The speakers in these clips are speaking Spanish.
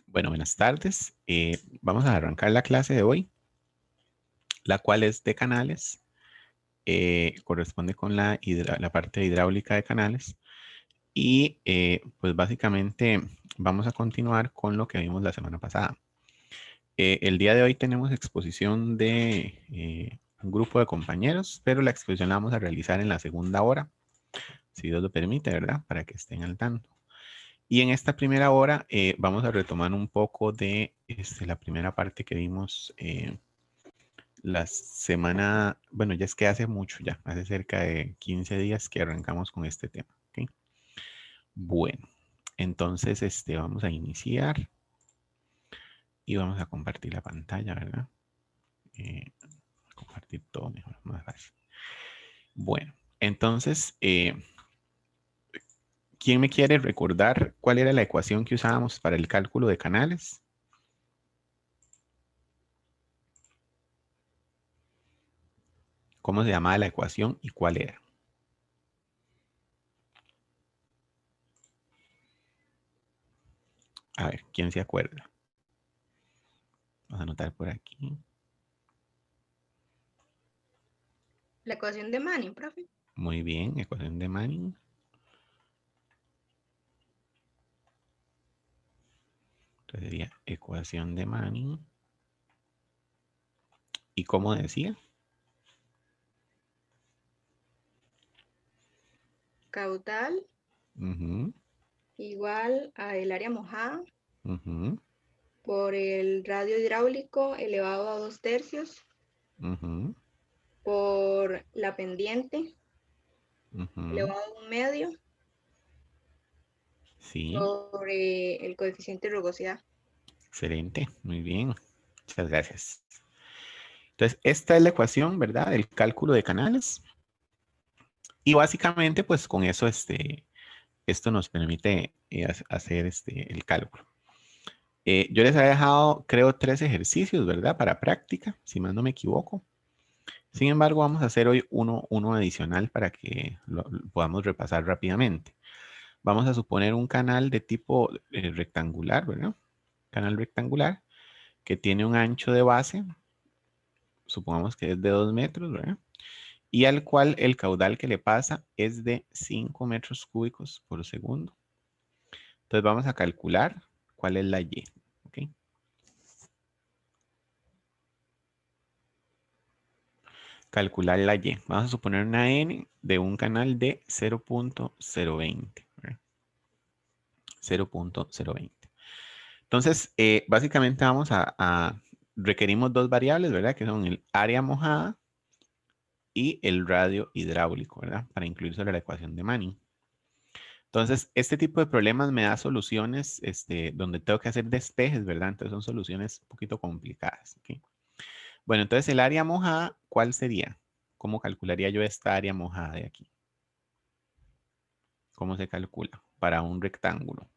Bueno, buenas tardes. Vamos a arrancar la clase de hoy, la cual es de canales. Corresponde con la parte hidráulica de canales. Y pues básicamente vamos a continuar con lo que vimos la semana pasada. El día de hoy tenemos exposición de un grupo de compañeros, pero la exposición la vamos a realizar en la segunda hora, si Dios lo permite, ¿verdad? Para que estén al tanto. Y en esta primera hora vamos a retomar un poco de la primera parte que vimos la semana, bueno, ya es que hace mucho ya, hace cerca de 15 días que arrancamos con este tema. ¿Ok? Bueno, entonces vamos a iniciar y vamos a compartir la pantalla, ¿verdad? Compartir todo mejor, más fácil. Bueno, entonces, ¿quién me quiere recordar cuál era la ecuación que usábamos para el cálculo de canales? ¿Cómo se llamaba la ecuación y cuál era? A ver, ¿quién se acuerda? Vamos a anotar por aquí. La ecuación de Manning, profe. Muy bien, ecuación de Manning. Entonces sería ecuación de Manning. ¿Y cómo decía? Caudal Ujú, igual a el área mojada ujú, por el radio hidráulico elevado a 2/3 ujú, por la pendiente ujú. elevado a 1/2 Sí, sobre el coeficiente de rugosidad. excelente, muy bien. Muchas gracias. Entonces, esta es la ecuación, ¿verdad? Del cálculo de canales. Y básicamente, pues con eso, esto nos permite hacer el cálculo. Yo les había dejado, creo, 3 ejercicios, ¿verdad? Para práctica, si más no me equivoco. Sin embargo, vamos a hacer hoy uno adicional para que lo podamos repasar rápidamente. Vamos a suponer un canal de tipo rectangular, ¿verdad? Canal rectangular que tiene un ancho de base, supongamos que es de 2 metros, ¿verdad? Y al cual el caudal que le pasa es de 5 metros cúbicos por segundo. Entonces vamos a calcular cuál es la Y. ¿Ok? Calcular la Y. Vamos a suponer una N de un canal de 0.020. 0.020. Entonces, básicamente requerimos dos variables, ¿verdad? Que son el área mojada y el radio hidráulico, ¿verdad? Para incluir sobre la ecuación de Manning. Entonces, este tipo de problemas me da soluciones donde tengo que hacer despejes, ¿verdad? Entonces son soluciones un poquito complicadas. ¿Ok? Bueno, entonces el área mojada, ¿cuál sería? ¿Cómo calcularía yo esta área mojada de aquí? ¿Cómo se calcula? Para un rectángulo.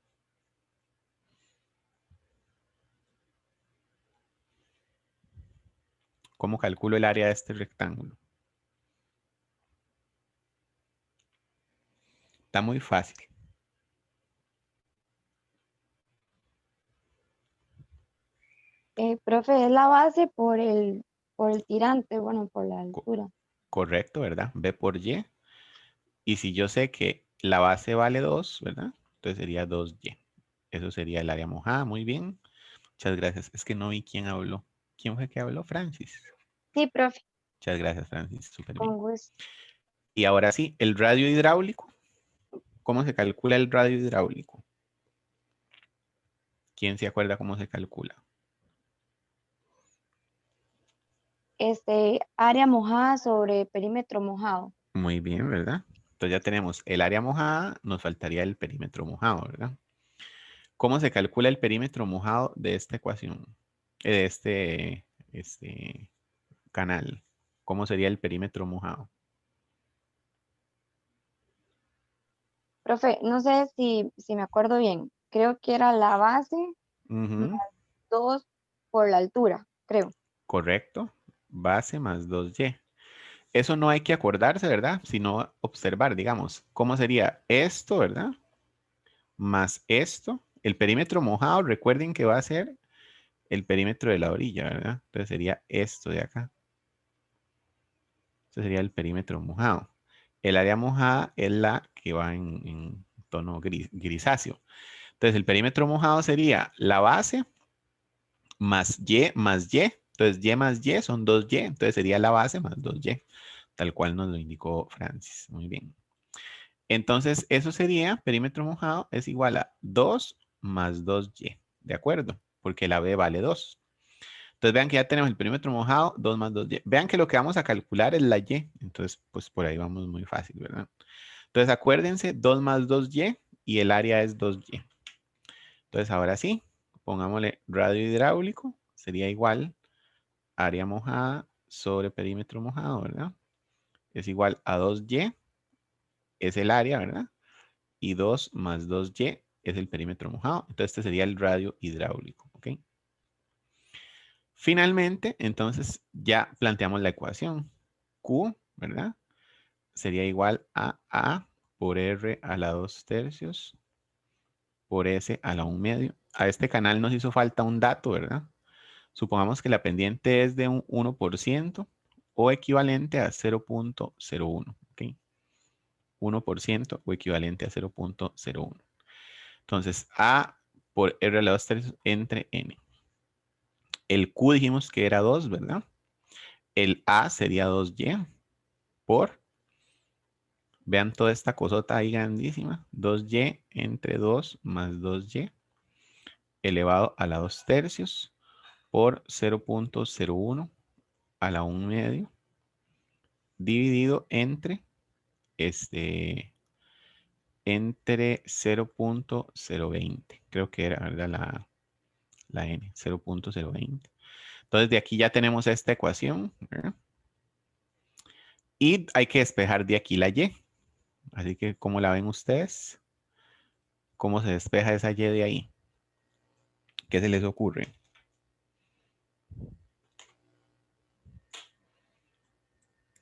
¿Cómo calculo el área de este rectángulo? Está muy fácil. Profe, es la base por el tirante, bueno, por la Co- altura. Correcto, ¿verdad? B por Y. Y si yo sé que la base vale 2, ¿verdad? Entonces sería 2Y. Eso sería el área mojada. Muy bien. Muchas gracias. Es que no vi quién habló. ¿Quién fue que habló? Francis. Sí, profe, Muchas gracias, Francis. Súper bien. con gusto. Y ahora sí, el radio hidráulico. ¿Cómo se calcula el radio hidráulico? ¿Quién se acuerda cómo se calcula? Área mojada sobre perímetro mojado. Muy bien, ¿verdad? Entonces ya tenemos el área mojada, nos faltaría el perímetro mojado, ¿verdad? ¿Cómo se calcula el perímetro mojado de esta ecuación? De este canal. ¿Cómo sería el perímetro mojado? Profe, no sé si me acuerdo bien. Creo que era la base más Ujú, 2 por la altura, creo. correcto. Base más 2y. Eso no hay que acordarse, ¿verdad? Sino observar, digamos, cómo sería esto, ¿verdad? Más esto El perímetro mojado, recuerden que va a ser el perímetro de la orilla, ¿verdad? Entonces sería esto de acá. Este sería el perímetro mojado. El área mojada es la que va en tono grisáceo. Entonces el perímetro mojado sería la base más Y más Y. Entonces Y más Y son 2Y. Entonces sería la base más 2Y. Tal cual nos lo indicó Francis. Muy bien. Entonces eso sería, perímetro mojado es igual a 2 más 2Y. ¿De acuerdo? Porque la B vale 2. Entonces vean que ya tenemos el perímetro mojado, 2 más 2Y. Vean que lo que vamos a calcular es la Y. Entonces, pues por ahí vamos muy fácil, ¿verdad? Entonces acuérdense, 2 más 2Y y el área es 2Y. Entonces ahora sí, pongámosle radio hidráulico. Sería igual área mojada sobre perímetro mojado, ¿verdad? Es igual a 2Y, es el área, ¿verdad? Y 2 más 2Y es el perímetro mojado. Entonces este sería el radio hidráulico, ¿ok? Finalmente, entonces ya planteamos la ecuación. Q, ¿verdad? Sería igual a por R a la 2 tercios por S a la 1 medio. A este canal nos hizo falta un dato, ¿verdad? Supongamos que la pendiente es de un 1% o equivalente a 0.01, ¿ok? 1% o equivalente a 0.01. Entonces, A por R a la 2 tercios entre N. El Q dijimos que era 2, ¿verdad? El A sería 2Y por, vean toda esta cosota ahí grandísima, 2Y entre 2 más 2Y elevado a la 2 tercios por 0.01 a la 1 medio dividido entre entre 0.020. Creo que era, ¿verdad? La N, 0.020. Entonces de aquí ya tenemos esta ecuación, ¿verdad? Y hay que despejar de aquí la Y. Así que, ¿cómo la ven ustedes? ¿Cómo se despeja esa Y de ahí? ¿Qué se les ocurre?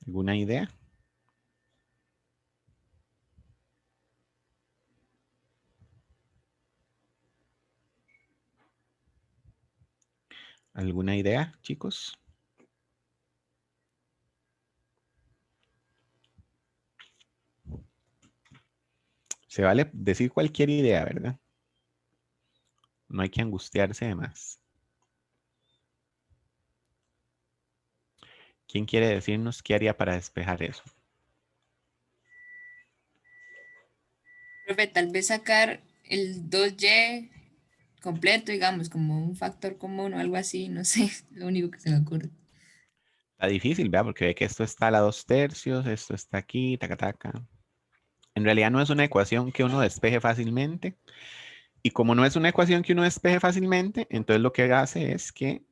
¿Alguna idea? ¿Alguna idea, chicos? Se vale decir cualquier idea, ¿verdad? No hay que angustiarse de más. ¿Quién quiere decirnos qué haría para despejar eso? Profe, tal vez sacar el 2Y completo, digamos, como un factor común o algo así, no sé, lo único que se me ocurre. Está difícil, ¿verdad? Porque ve que esto está a la 2 tercios, esto está aquí, taca, taca. En realidad no es una ecuación que uno despeje fácilmente. Y como no es una ecuación que uno despeje fácilmente, entonces lo que hace es que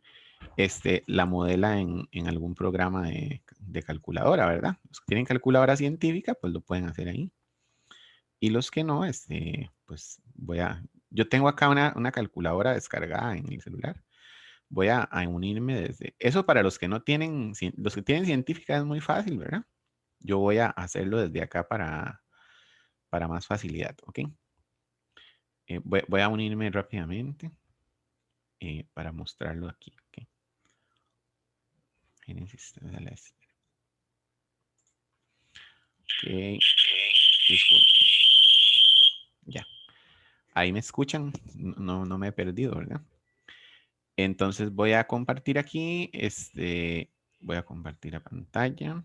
la modela en algún programa de calculadora, ¿verdad? Los que tienen calculadora científica, pues lo pueden hacer ahí. Y los que no, pues yo tengo acá una calculadora descargada en el celular. Voy a unirme desde, eso para los que no tienen, los que tienen científica es muy fácil, ¿verdad? Yo voy a hacerlo desde acá para más facilidad, ¿ok? Voy a unirme rápidamente para mostrarlo aquí, ¿ok? Génesis de la espera. Ok, disculpen. Ya, ahí me escuchan, no me he perdido, ¿verdad? Entonces voy a compartir aquí, voy a compartir la pantalla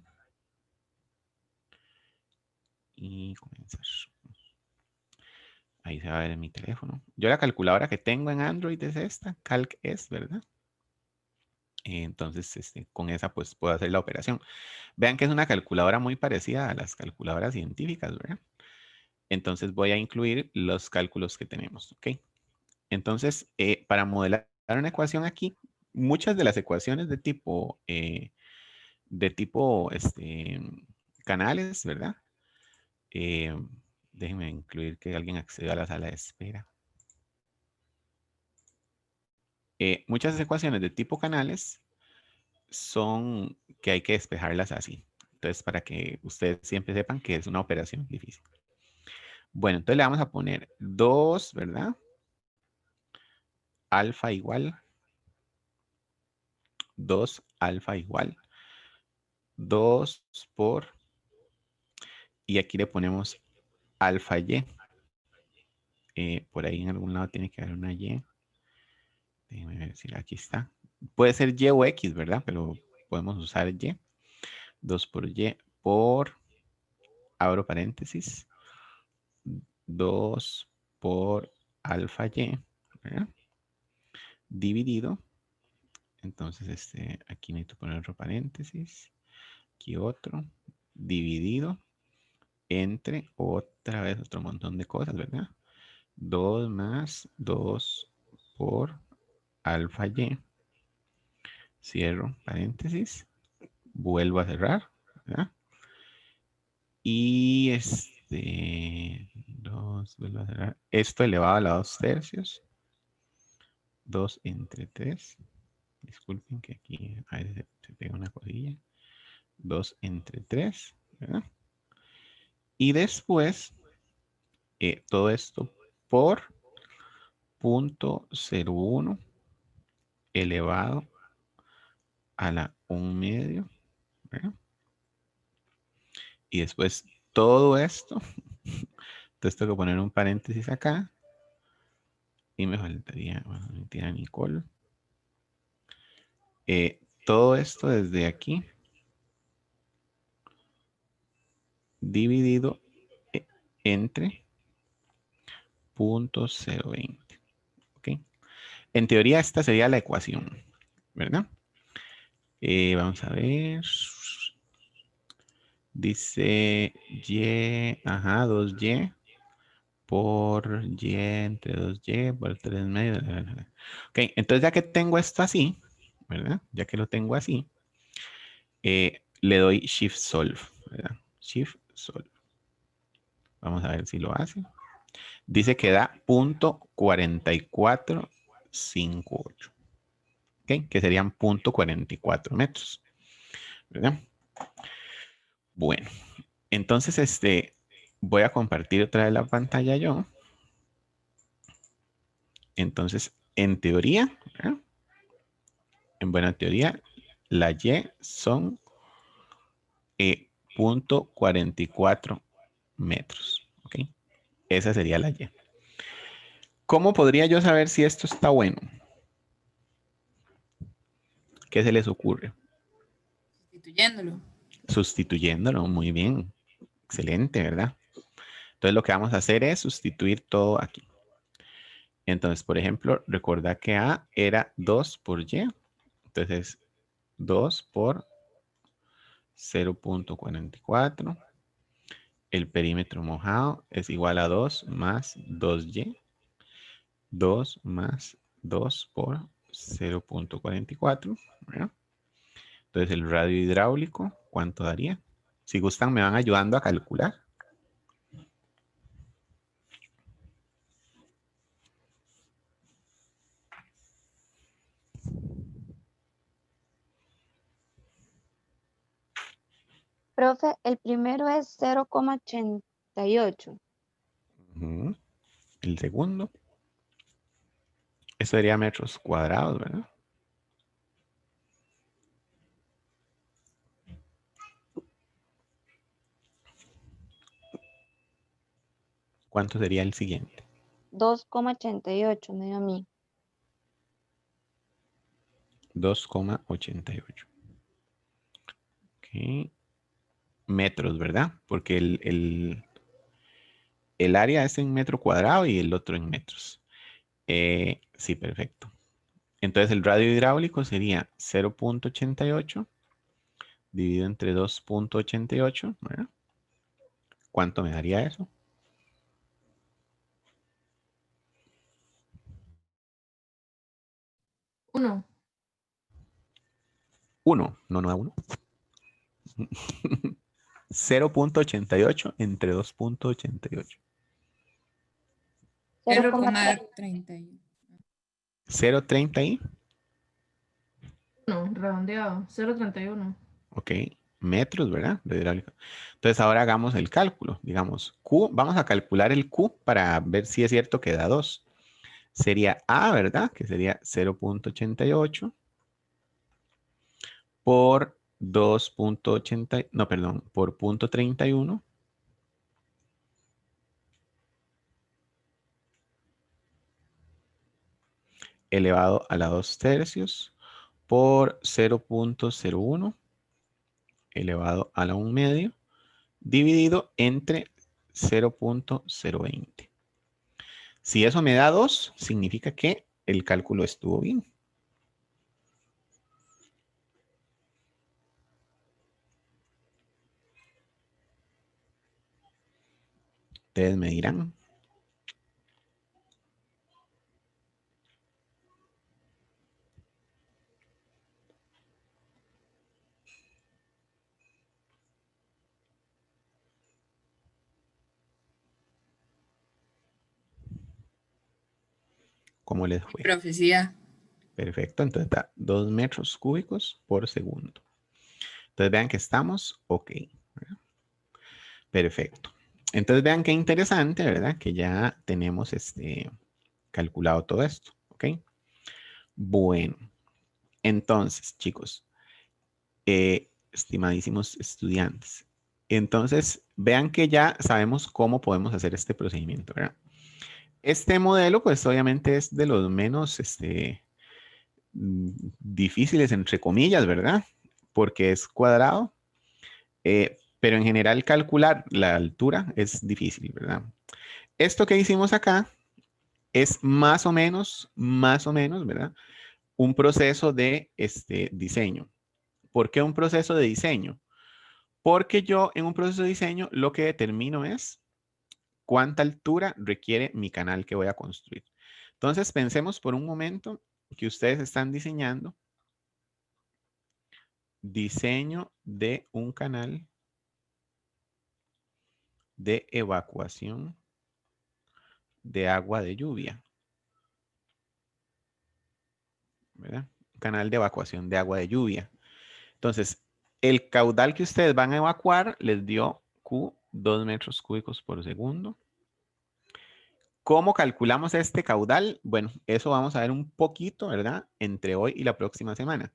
y comenzar. Ahí se va a ver en mi teléfono. Yo la calculadora que tengo en Android es esta, Calc S, ¿verdad? Entonces, con esa pues puedo hacer la operación. Vean que es una calculadora muy parecida a las calculadoras científicas, ¿verdad? Entonces voy a incluir los cálculos que tenemos, ¿ok? Entonces, para modelar una ecuación aquí, muchas de las ecuaciones de tipo canales, ¿verdad? Eh, Déjenme incluir que alguien acceda a la sala de espera. Muchas ecuaciones de tipo canales son que hay que despejarlas así. Entonces, para que ustedes siempre sepan que es una operación difícil. Bueno, entonces le vamos a poner 2, ¿verdad? alfa igual 2 alfa igual 2 por, y aquí le ponemos alfa y. Por ahí en algún lado tiene que haber una y. Déjenme ver si aquí está. Puede ser y o x, ¿verdad? Pero podemos usar y. 2 por y por, abro paréntesis, 2 por alfa y, ¿verdad? Dividido. Entonces, aquí necesito poner otro paréntesis. Aquí otro. Dividido entre otra vez otro montón de cosas, ¿verdad? 2 más 2 por alfa y. Cierro paréntesis. Vuelvo a cerrar, ¿verdad? Y 2, vuelvo a cerrar. Esto elevado a la 2 tercios. 2 entre 3. Disculpen que aquí a veces se pega una cosilla. 2 entre 3, ¿verdad? Y después, todo esto por 0.01 elevado a la 1 medio, ¿verdad? Y después todo esto, entonces tengo que poner un paréntesis acá. Y me faltaría, bueno, mentira, Nicole. Todo esto desde aquí dividido entre 0.020. ¿Ok? En teoría esta sería la ecuación, ¿verdad? Vamos a ver. Dice y, ajá, 2y por y entre 2y por 3 medio. Ok, entonces ya que tengo esto así, ¿verdad? Ya que lo tengo así, le doy Shift Solve, ¿verdad? Shift Solve. Vamos a ver si lo hace. Dice que da 0.4458. ¿Ok? Que serían 0.44 metros. ¿Verdad? Bueno, entonces voy a compartir otra vez la pantalla yo. Entonces, en teoría, ¿verdad? En buena teoría, la Y son 0.44 metros. ¿Ok? Esa sería la Y. ¿Cómo podría yo saber si esto está bueno? ¿Qué se les ocurre? Sustituyéndolo. Sustituyéndolo, muy bien. Excelente, ¿verdad? Entonces lo que vamos a hacer es sustituir todo aquí. Entonces, por ejemplo, recuerda que A era 2 por Y. Entonces, 2 por 0.44. El perímetro mojado es igual a 2 más 2Y. 2 más 2 por 0.44. ¿Verdad? Entonces, el radio hidráulico, ¿cuánto daría? Si gustan, me van ayudando a calcular. Profe, el primero es 0,88. Ujú. El segundo. Eso sería metros cuadrados, ¿verdad? ¿Cuánto sería el siguiente? 2,88 me dio a mí. 2,88. Ok. Metros, ¿verdad? Porque el área es en metro cuadrado y el otro en metros. Sí, perfecto. Entonces el radio hidráulico sería 0.88 dividido entre 2.88, ¿verdad? ¿Cuánto me daría eso? 1. 1, no da 1. 0.88 entre 2.88. 0,31. 0.30 y, 1, redondeado. 0,31. ok, metros, ¿verdad? De hidráulica. Entonces ahora hagamos el cálculo. Digamos, Q, vamos a calcular el Q para ver si es cierto que da 2. sería A, ¿verdad? Que sería 0.88 por 2.80, no, perdón, por 0.31 elevado a la 2 tercios por 0.01 elevado a la 1 medio dividido entre 0.020. Si eso me da 2, significa que el cálculo estuvo bien. Ustedes me dirán. ¿Cómo les fue? Profecía. Perfecto, entonces da 2 metros cúbicos por segundo. Entonces vean que estamos ok. ¿Verdad? Perfecto. Entonces vean qué interesante, ¿verdad? Que ya tenemos calculado todo esto, ¿ok? Bueno, entonces, chicos, estimadísimos estudiantes, entonces vean que ya sabemos cómo podemos hacer este procedimiento, ¿verdad? Este modelo, pues obviamente es de los menos difíciles, entre comillas, ¿verdad? Porque es cuadrado, pero en general calcular la altura es difícil, ¿verdad? Esto que hicimos acá es más o menos, ¿verdad? Un proceso de diseño. ¿Por qué un proceso de diseño? Porque yo en un proceso de diseño lo que determino es cuánta altura requiere mi canal que voy a construir. Entonces pensemos por un momento que ustedes están diseñando diseño de un canal de evacuación de agua de lluvia, ¿verdad? Canal de evacuación de agua de lluvia. Entonces, el caudal que ustedes van a evacuar les dio Q 2 metros cúbicos por segundo. ¿Cómo calculamos este caudal? Bueno, eso vamos a ver un poquito, ¿verdad? Entre hoy y la próxima semana.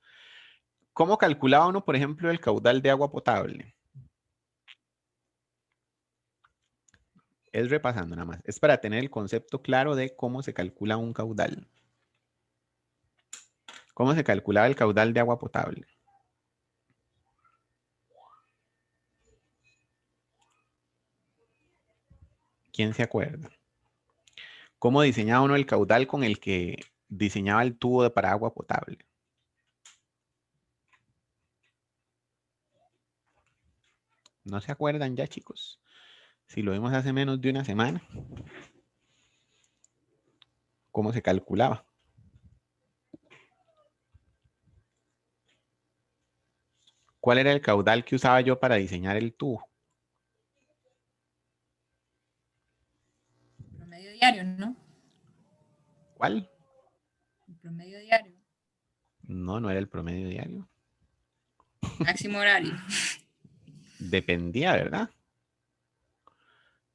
¿Cómo calculaba uno, por ejemplo, el caudal de agua potable? Es repasando nada más. Es para tener el concepto claro de cómo se calcula un caudal. ¿Cómo se calculaba el caudal de agua potable? ¿Quién se acuerda? ¿Cómo diseñaba uno el caudal con el que diseñaba el tubo para agua potable? ¿No se acuerdan ya, chicos? Si lo vimos hace menos de una semana. ¿Cómo se calculaba? ¿Cuál era el caudal que usaba yo para diseñar el tubo? Promedio diario, ¿no? ¿Cuál? El promedio diario. No, no era el promedio diario. Máximo horario. Dependía, ¿verdad?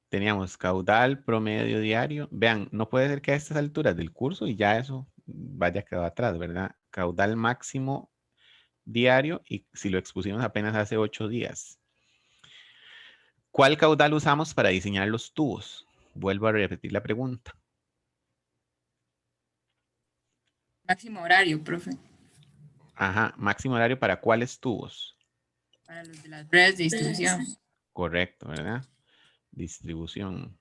Teníamos caudal, promedio diario. Vean, no puede ser que a estas alturas del curso y ya eso vaya quedado atrás, ¿verdad? Caudal máximo diario y si lo expusimos apenas hace 8 días. ¿Cuál caudal usamos para diseñar los tubos? Vuelvo a repetir la pregunta. Máximo horario, profe. Ajá, máximo horario para cuáles tubos. Para los de las redes de distribución. Correcto, ¿verdad? Distribución.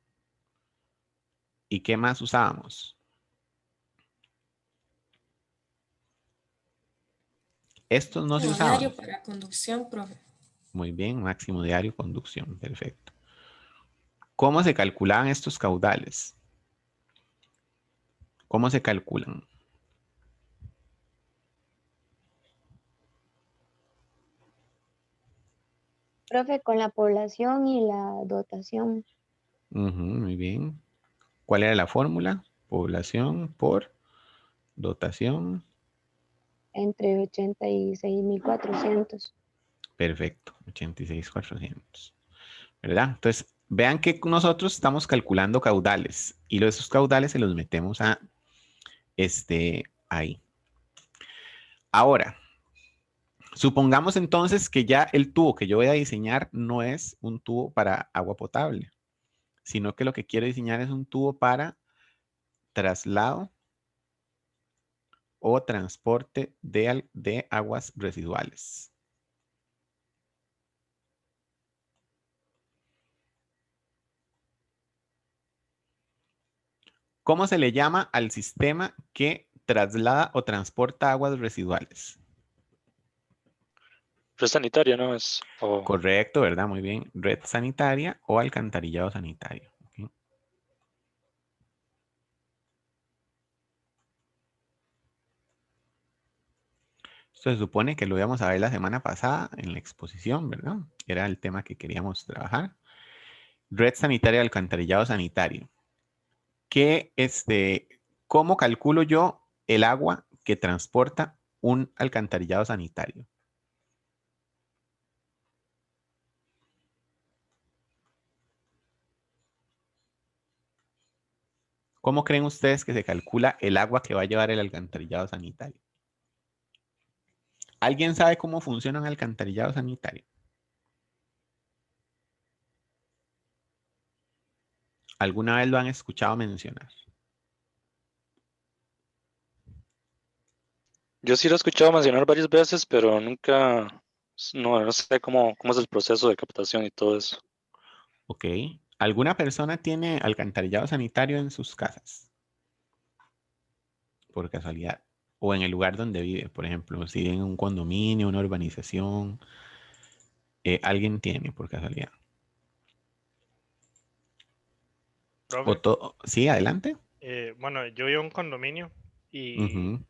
¿Y qué más usábamos? Estos no se usaban. Diario para conducción, profe. Muy bien, máximo diario, conducción. Perfecto. ¿Cómo se calculaban estos caudales? ¿Cómo se calculan? Profe, con la población y la dotación. Muy bien. ¿Cuál era la fórmula? Población por dotación. Entre 86.400. Perfecto, 86.400. ¿Verdad? Entonces, vean que nosotros estamos calculando caudales y esos caudales se los metemos a ahí. Ahora, supongamos entonces que ya el tubo que yo voy a diseñar no es un tubo para agua potable, sino que lo que quiero diseñar es un tubo para traslado o transporte de aguas residuales. ¿Cómo se le llama al sistema que traslada o transporta aguas residuales? Red sanitaria, ¿no? Correcto, ¿verdad? Muy bien. Red sanitaria o alcantarillado sanitario. ¿Ok? Esto se supone que lo íbamos a ver la semana pasada en la exposición, ¿verdad? Era el tema que queríamos trabajar. Red sanitaria, alcantarillado sanitario. ¿Cómo calculo yo el agua que transporta un alcantarillado sanitario? ¿Cómo creen ustedes que se calcula el agua que va a llevar el alcantarillado sanitario? ¿Alguien sabe cómo funciona un alcantarillado sanitario? ¿Alguna vez lo han escuchado mencionar? Yo sí lo he escuchado mencionar varias veces, pero nunca, no sé cómo es el proceso de captación y todo eso. Ok. ¿Alguna persona tiene alcantarillado sanitario en sus casas? Por casualidad. O en el lugar donde vive, por ejemplo, si vive en un condominio, una urbanización, alguien tiene por casualidad. Profe, Sí, adelante. bueno, yo vivo en un condominio y Ujú.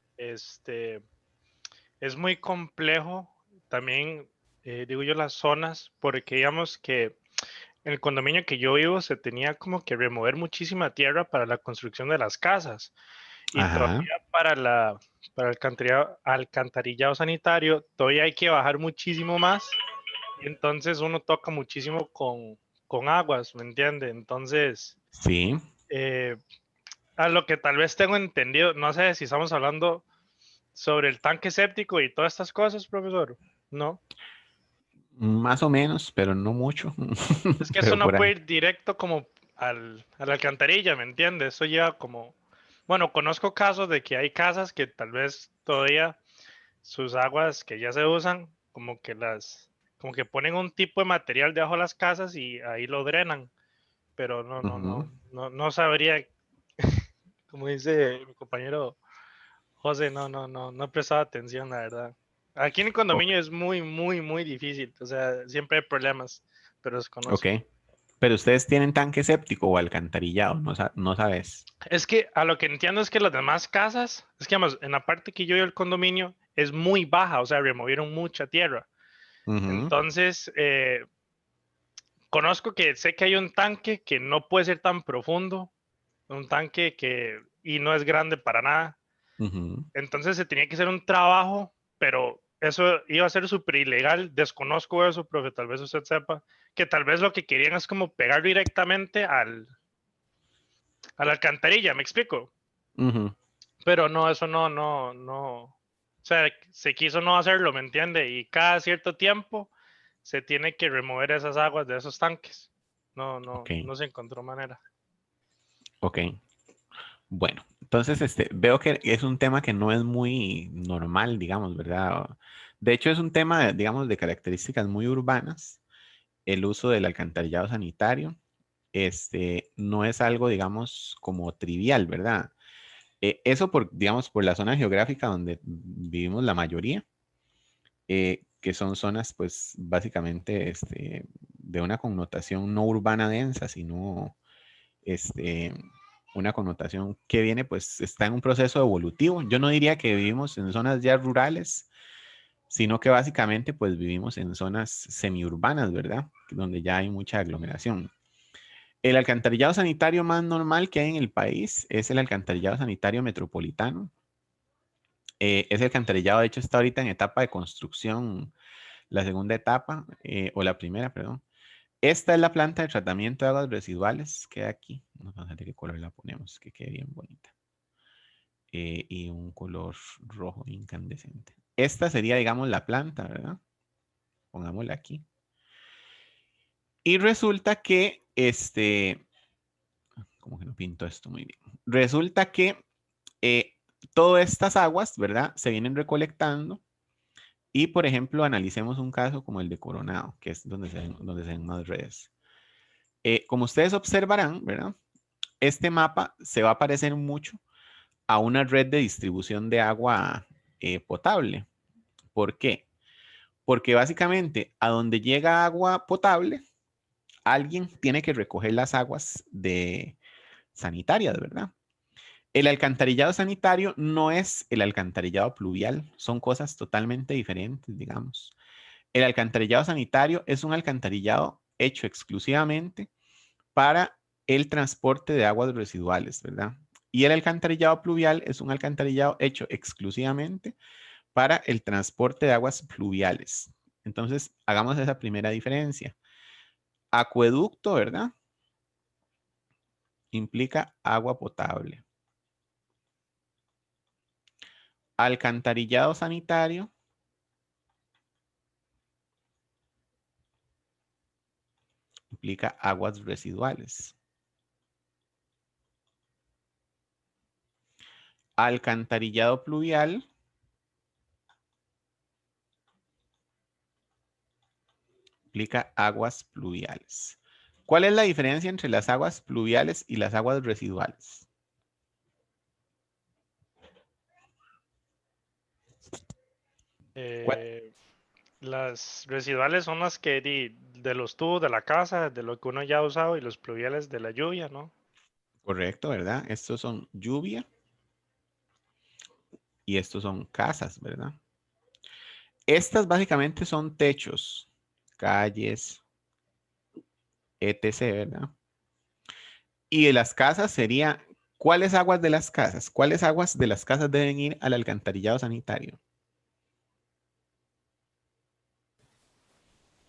es muy complejo también, digo yo, las zonas, porque digamos que en el condominio que yo vivo se tenía como que remover muchísima tierra para la construcción de las casas y Ajá. todavía para el alcantarillado sanitario todavía hay que bajar muchísimo más y entonces uno toca muchísimo con aguas, ¿me entiende? Entonces, Sí. eh, a lo que tal vez tengo entendido, no sé si estamos hablando sobre el tanque séptico y todas estas cosas, profesor. No, Más o menos, pero no mucho. es que eso Pero no por puede ahí. ir directo como a la alcantarilla, ¿me entiendes? Eso lleva como, bueno, conozco casos de que hay casas que tal vez todavía sus aguas que ya se usan, como que ponen un tipo de material debajo de las casas y ahí lo drenan, pero Ujú. no sabría, como dice mi compañero José, no he prestado atención, la verdad. Aquí en el Ok. condominio es muy difícil, o sea, siempre hay problemas, pero Ok. desconozco. Pero ustedes tienen tanque séptico o alcantarillado, no sabes. Es que a lo que entiendo es que las demás casas, es que además, en la parte que yo vivo el condominio es muy baja, o sea, removieron mucha tierra. Ujú. Entonces, conozco que sé que hay un tanque que no puede ser tan profundo, un tanque que, y no es grande para nada. Ujú. Entonces se tenía que hacer un trabajo, pero eso iba a ser súper ilegal. Desconozco eso, profe, tal vez usted sepa, que tal vez lo que querían es como pegar directamente a la alcantarilla, ¿me explico? Ujú. Pero no, eso no. O sea, se quiso no hacerlo, ¿me entiende? Y cada cierto tiempo se tiene que remover esas aguas de esos tanques. Ok. No se encontró manera. Ok. Bueno, entonces veo que es un tema que no es muy normal, digamos, ¿verdad? De hecho, es un tema, digamos, de características muy urbanas. El uso del alcantarillado sanitario, no es algo, digamos, como trivial, ¿verdad? Eso digamos, por la zona geográfica donde vivimos la mayoría, que son zonas, pues, básicamente, de una connotación no urbana densa, sino, este, una connotación que viene, pues, está en un proceso evolutivo. Yo no diría que vivimos en zonas ya rurales, sino que básicamente, pues, vivimos en zonas semiurbanas, ¿verdad? Donde ya hay mucha aglomeración. El alcantarillado sanitario más normal que hay en el país es el alcantarillado sanitario metropolitano. Ese alcantarillado, de hecho, está ahorita en etapa de construcción, la segunda etapa, o la primera, perdón. Esta es la planta de tratamiento de aguas residuales. Queda aquí. Vamos a ver de qué color la ponemos, que quede bien bonita. y un color rojo incandescente. Esta sería, digamos, la planta, ¿verdad? Pongámosla aquí. Y resulta que, como que no pinto esto muy bien. Resulta que todas estas aguas, ¿verdad? Se vienen recolectando. Y, por ejemplo, analicemos un caso como el de Coronado, que es donde se ven más redes. Como ustedes observarán, ¿verdad? Este mapa se va a parecer mucho a una red de distribución de agua potable. ¿Por qué? Porque básicamente a donde llega agua potable, alguien tiene que recoger las aguas sanitarias, ¿verdad? El alcantarillado sanitario no es el alcantarillado pluvial, son cosas totalmente diferentes, digamos. El alcantarillado sanitario es un alcantarillado hecho exclusivamente para el transporte de aguas residuales, ¿verdad? Y el alcantarillado pluvial es un alcantarillado hecho exclusivamente para el transporte de aguas pluviales. Entonces, hagamos esa primera diferencia. Acueducto, ¿verdad? Implica agua potable. Alcantarillado sanitario implica aguas residuales. Alcantarillado pluvial implica aguas pluviales. ¿Cuál es la diferencia entre las aguas pluviales y las aguas residuales? Las residuales son las que de los tubos de la casa, de lo que uno ya ha usado, y los pluviales de la lluvia, ¿no? Correcto, ¿verdad? Estos son lluvia y estos son casas, ¿verdad? Estas básicamente son techos, calles, etc., ¿verdad? Y de las casas sería, ¿cuáles aguas de las casas? ¿Cuáles aguas de las casas deben ir al alcantarillado sanitario?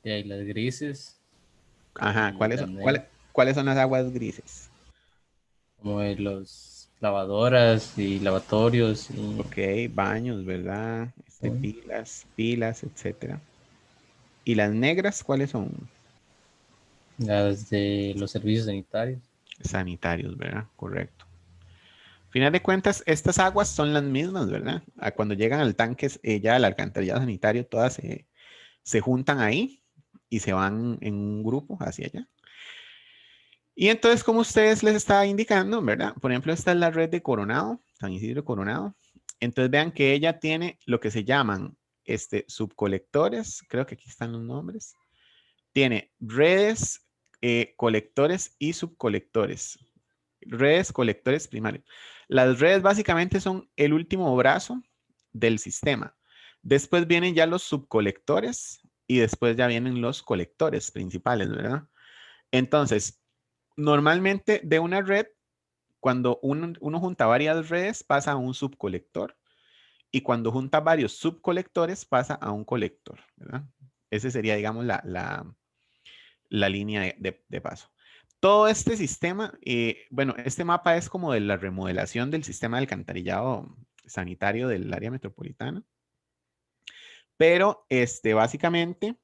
Y ahí las grises. Ajá, Y ¿cuáles las son, negras, cuáles son las aguas grises? como de los lavadoras y lavatorios y Ok, baños, ¿verdad? todo. Pilas, etcétera. ¿Y las negras cuáles son? Las de los servicios sanitarios. Sanitarios, ¿verdad? Correcto. Final de cuentas, estas aguas son las mismas, ¿verdad? Cuando llegan al tanque, ya al alcantarillado sanitario, todas se juntan ahí y se van en un grupo hacia allá. Y entonces, como ustedes les estaba indicando, ¿verdad? Por ejemplo, esta es la red de Coronado, San Isidro Coronado. Entonces, vean que ella tiene lo que se llaman subcolectores, creo que aquí están los nombres. Tiene redes, colectores y subcolectores. Redes, colectores primarios. Las redes básicamente son el último brazo del sistema. Después vienen ya los subcolectores y después ya vienen los colectores principales, ¿verdad? Entonces, normalmente de una red, cuando uno junta varias redes, pasa a un subcolector. Y cuando junta varios subcolectores, pasa a un colector, ¿verdad? Ese sería, digamos, la línea de paso. Todo este sistema, bueno, este mapa es como de la remodelación del sistema de alcantarillado sanitario del área metropolitana. Pero básicamente,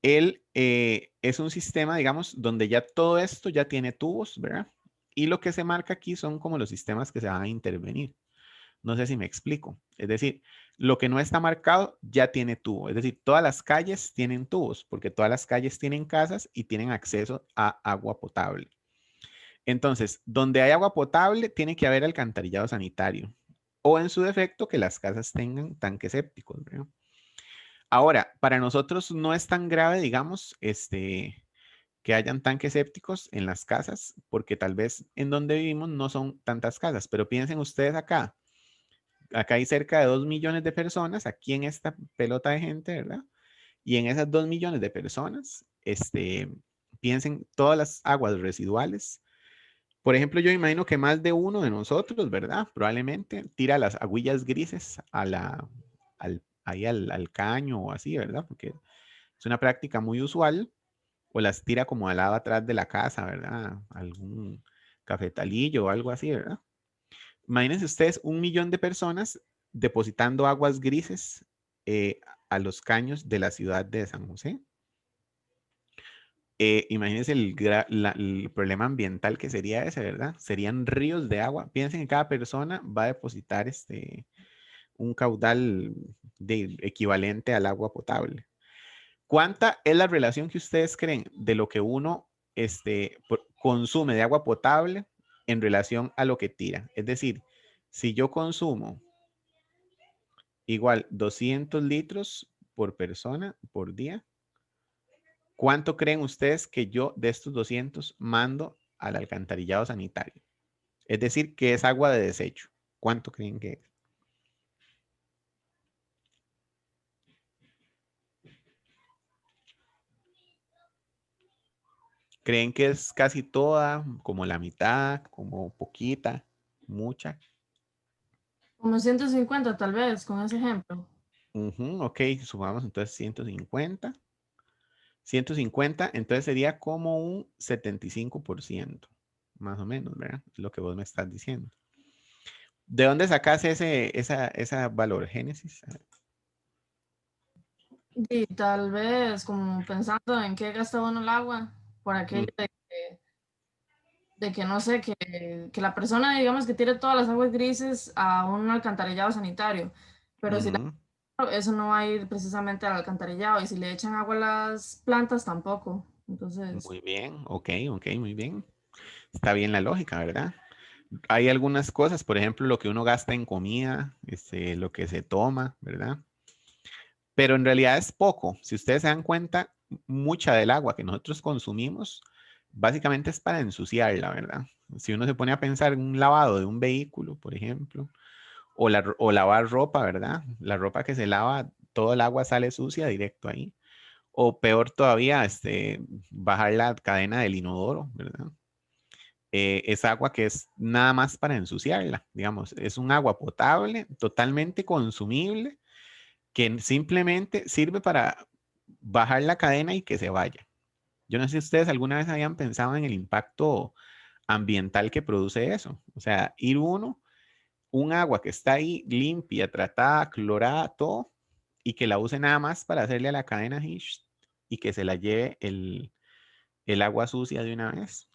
él es un sistema, digamos, donde ya todo esto ya tiene tubos, ¿verdad? Y lo que se marca aquí son como los sistemas que se van a intervenir. No sé si me explico. Es decir, lo que no está marcado ya tiene tubo. Es decir, todas las calles tienen tubos, porque todas las calles tienen casas y tienen acceso a agua potable. Entonces, donde hay agua potable, tiene que haber alcantarillado sanitario. O en su defecto, que las casas tengan tanques sépticos, ¿verdad? Ahora, para nosotros no es tan grave, digamos, que hayan tanques sépticos en las casas, porque tal vez en donde vivimos no son tantas casas, pero piensen ustedes acá hay cerca de 2 millones de personas aquí en esta pelota de gente, ¿verdad? Y en esas 2 millones de personas, piensen todas las aguas residuales. Por ejemplo, yo imagino que más de uno de nosotros, ¿verdad? Probablemente tira las agüillas grises ahí al caño o así, ¿verdad? Porque es una práctica muy usual. O las tira como al lado atrás de la casa, ¿verdad? Algún cafetalillo o algo así, ¿verdad? Imagínense ustedes 1 millón de personas depositando aguas grises a los caños de la ciudad de San José. Imagínense el problema ambiental que sería ese, ¿verdad? Serían ríos de agua. Piensen que cada persona va a depositar un caudal equivalente al agua potable. ¿Cuánta es la relación que ustedes creen de lo que uno consume de agua potable en relación a lo que tira? Es decir, si yo consumo igual 200 litros por persona por día, ¿cuánto creen ustedes que yo de estos 200 mando al alcantarillado sanitario? Es decir, que es agua de desecho. ¿Cuánto creen que es? ¿Creen que es casi toda, como la mitad, como poquita, mucha? Como 150 tal vez, con ese ejemplo. Ok, sumamos entonces 150. 150, entonces sería como un 75%, más o menos, ¿verdad? Es lo que vos me estás diciendo. ¿De dónde sacas ese valor, Génesis? Y tal vez como pensando en qué gasta uno el agua, por aquello de que no sé, que la persona, digamos, que tire todas las aguas grises a un alcantarillado sanitario, pero si Ujú. eso no va a ir precisamente al alcantarillado, y si le echan agua a las plantas tampoco. Entonces, Muy bien, ok, muy bien. Está bien la lógica, ¿verdad? Hay algunas cosas, por ejemplo, lo que uno gasta en comida, lo que se toma, ¿verdad? Pero en realidad es poco. Si ustedes se dan cuenta, mucha del agua que nosotros consumimos básicamente es para ensuciarla, ¿verdad? Si uno se pone a pensar en un lavado de un vehículo, por ejemplo, o lavar ropa, ¿verdad? La ropa que se lava, todo el agua sale sucia directo ahí. O peor todavía, bajar la cadena del inodoro, ¿verdad? Es agua que es nada más para ensuciarla, digamos, es un agua potable, totalmente consumible, que simplemente sirve para bajar la cadena y que se vaya. Yo no sé si ustedes alguna vez habían pensado en el impacto ambiental que produce eso. O sea, ir un agua que está ahí limpia, tratada, clorada, todo, y que la use nada más para hacerle a la cadena y que se la lleve el agua sucia de una vez.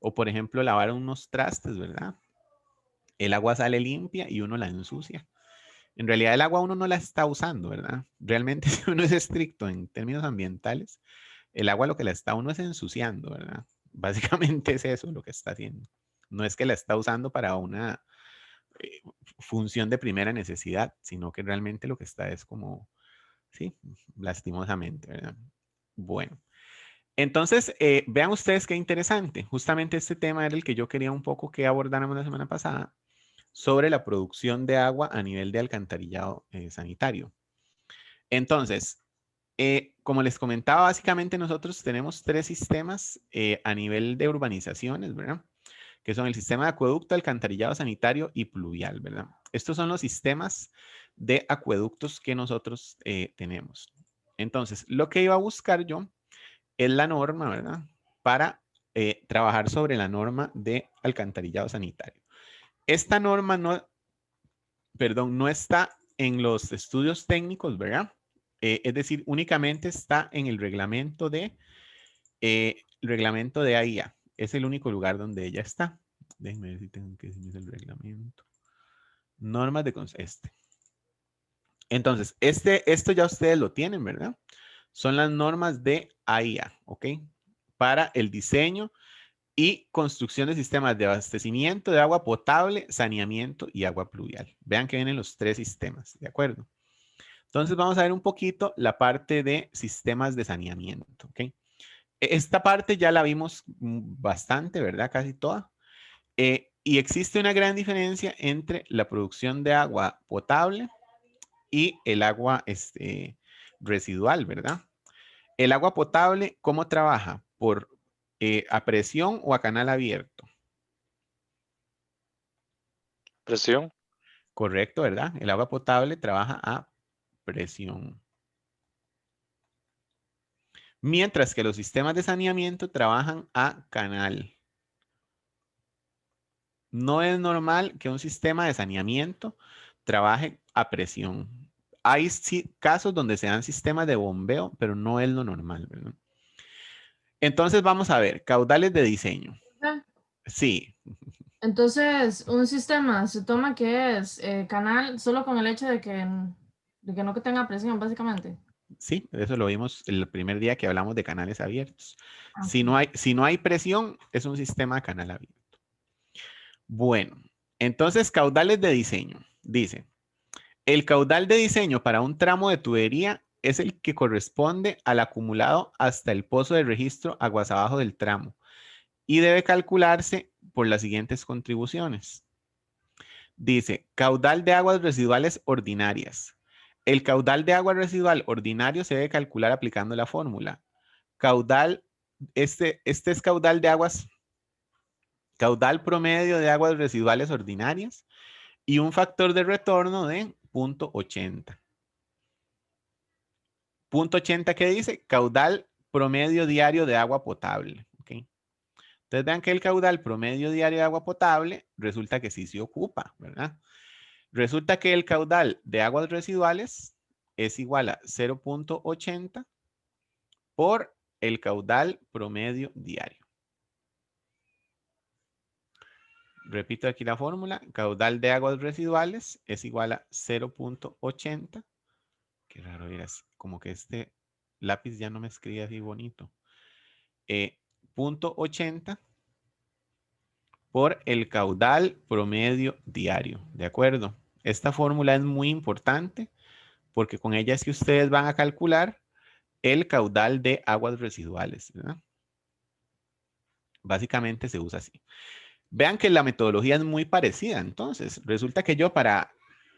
O por ejemplo, lavar unos trastes, ¿verdad? El agua sale limpia y uno la ensucia. En realidad el agua uno no la está usando, ¿verdad? Realmente si uno es estricto en términos ambientales, el agua lo que la está uno es ensuciando, ¿verdad? Básicamente es eso lo que está haciendo. No es que la está usando para una función de primera necesidad, sino que realmente lo que está es como, sí, lastimosamente, ¿verdad? Bueno, entonces, vean ustedes qué interesante. Justamente este tema era el que yo quería un poco que abordáramos la semana pasada sobre la producción de agua a nivel de alcantarillado sanitario. Entonces, como les comentaba, básicamente nosotros tenemos 3 sistemas a nivel de urbanizaciones, ¿verdad? Que son el sistema de acueducto, alcantarillado sanitario y pluvial, ¿verdad? Estos son los sistemas de acueductos que nosotros tenemos. Entonces, lo que iba a buscar yo es la norma, ¿verdad? Para trabajar sobre la norma de alcantarillado sanitario. Esta norma no está en los estudios técnicos, ¿verdad? Es decir, únicamente está en el reglamento de AIA. Es el único lugar donde ella está. Déjenme ver si tengo que decirles el reglamento. Normas de Entonces, esto ya ustedes lo tienen, ¿verdad? Son las normas de AIA, ¿ok? Para el diseño y construcción de sistemas de abastecimiento de agua potable, saneamiento y agua pluvial. Vean que vienen los 3 sistemas, ¿de acuerdo? Entonces vamos a ver un poquito la parte de sistemas de saneamiento, ¿ok? Esta parte ya la vimos bastante, ¿verdad? Casi toda. Y existe una gran diferencia entre la producción de agua potable y el agua residual, ¿verdad? El agua potable, ¿cómo trabaja? ¿A presión o a canal abierto? Presión. Correcto, ¿verdad? El agua potable trabaja a presión. Mientras que los sistemas de saneamiento trabajan a canal. No es normal que un sistema de saneamiento trabaje a presión. Hay casos donde se dan sistemas de bombeo, pero no es lo normal, ¿verdad? Entonces vamos a ver, caudales de diseño. Ah, Sí, entonces, un sistema se toma que es canal solo con el hecho de que no que tenga presión, básicamente. sí, eso lo vimos el primer día que hablamos de canales abiertos. Ah, Si no hay presión, es un sistema de canal abierto. Bueno, entonces caudales de diseño. Dice, el caudal de diseño para un tramo de tubería es el que corresponde al acumulado hasta el pozo de registro aguas abajo del tramo y debe calcularse por las siguientes contribuciones. Dice, caudal de aguas residuales ordinarias. El caudal de agua residual ordinario se debe calcular aplicando la fórmula. Caudal, este es caudal de aguas, caudal promedio de aguas residuales ordinarias y un factor de retorno de 0.80. Punto 80 que dice caudal promedio diario de agua potable. ¿Okay? Entonces vean que el caudal promedio diario de agua potable resulta que sí se ocupa, ¿verdad? Resulta que el caudal de aguas residuales es igual a 0.80 por el caudal promedio diario. Repito aquí la fórmula. Caudal de aguas residuales es igual a 0.80. Qué raro, miras, como que este lápiz ya no me escribe así bonito. 0.80 por el caudal promedio diario. ¿De acuerdo? Esta fórmula es muy importante porque con ella es que ustedes van a calcular el caudal de aguas residuales, ¿verdad? Básicamente se usa así. Vean que la metodología es muy parecida. Entonces, resulta que yo para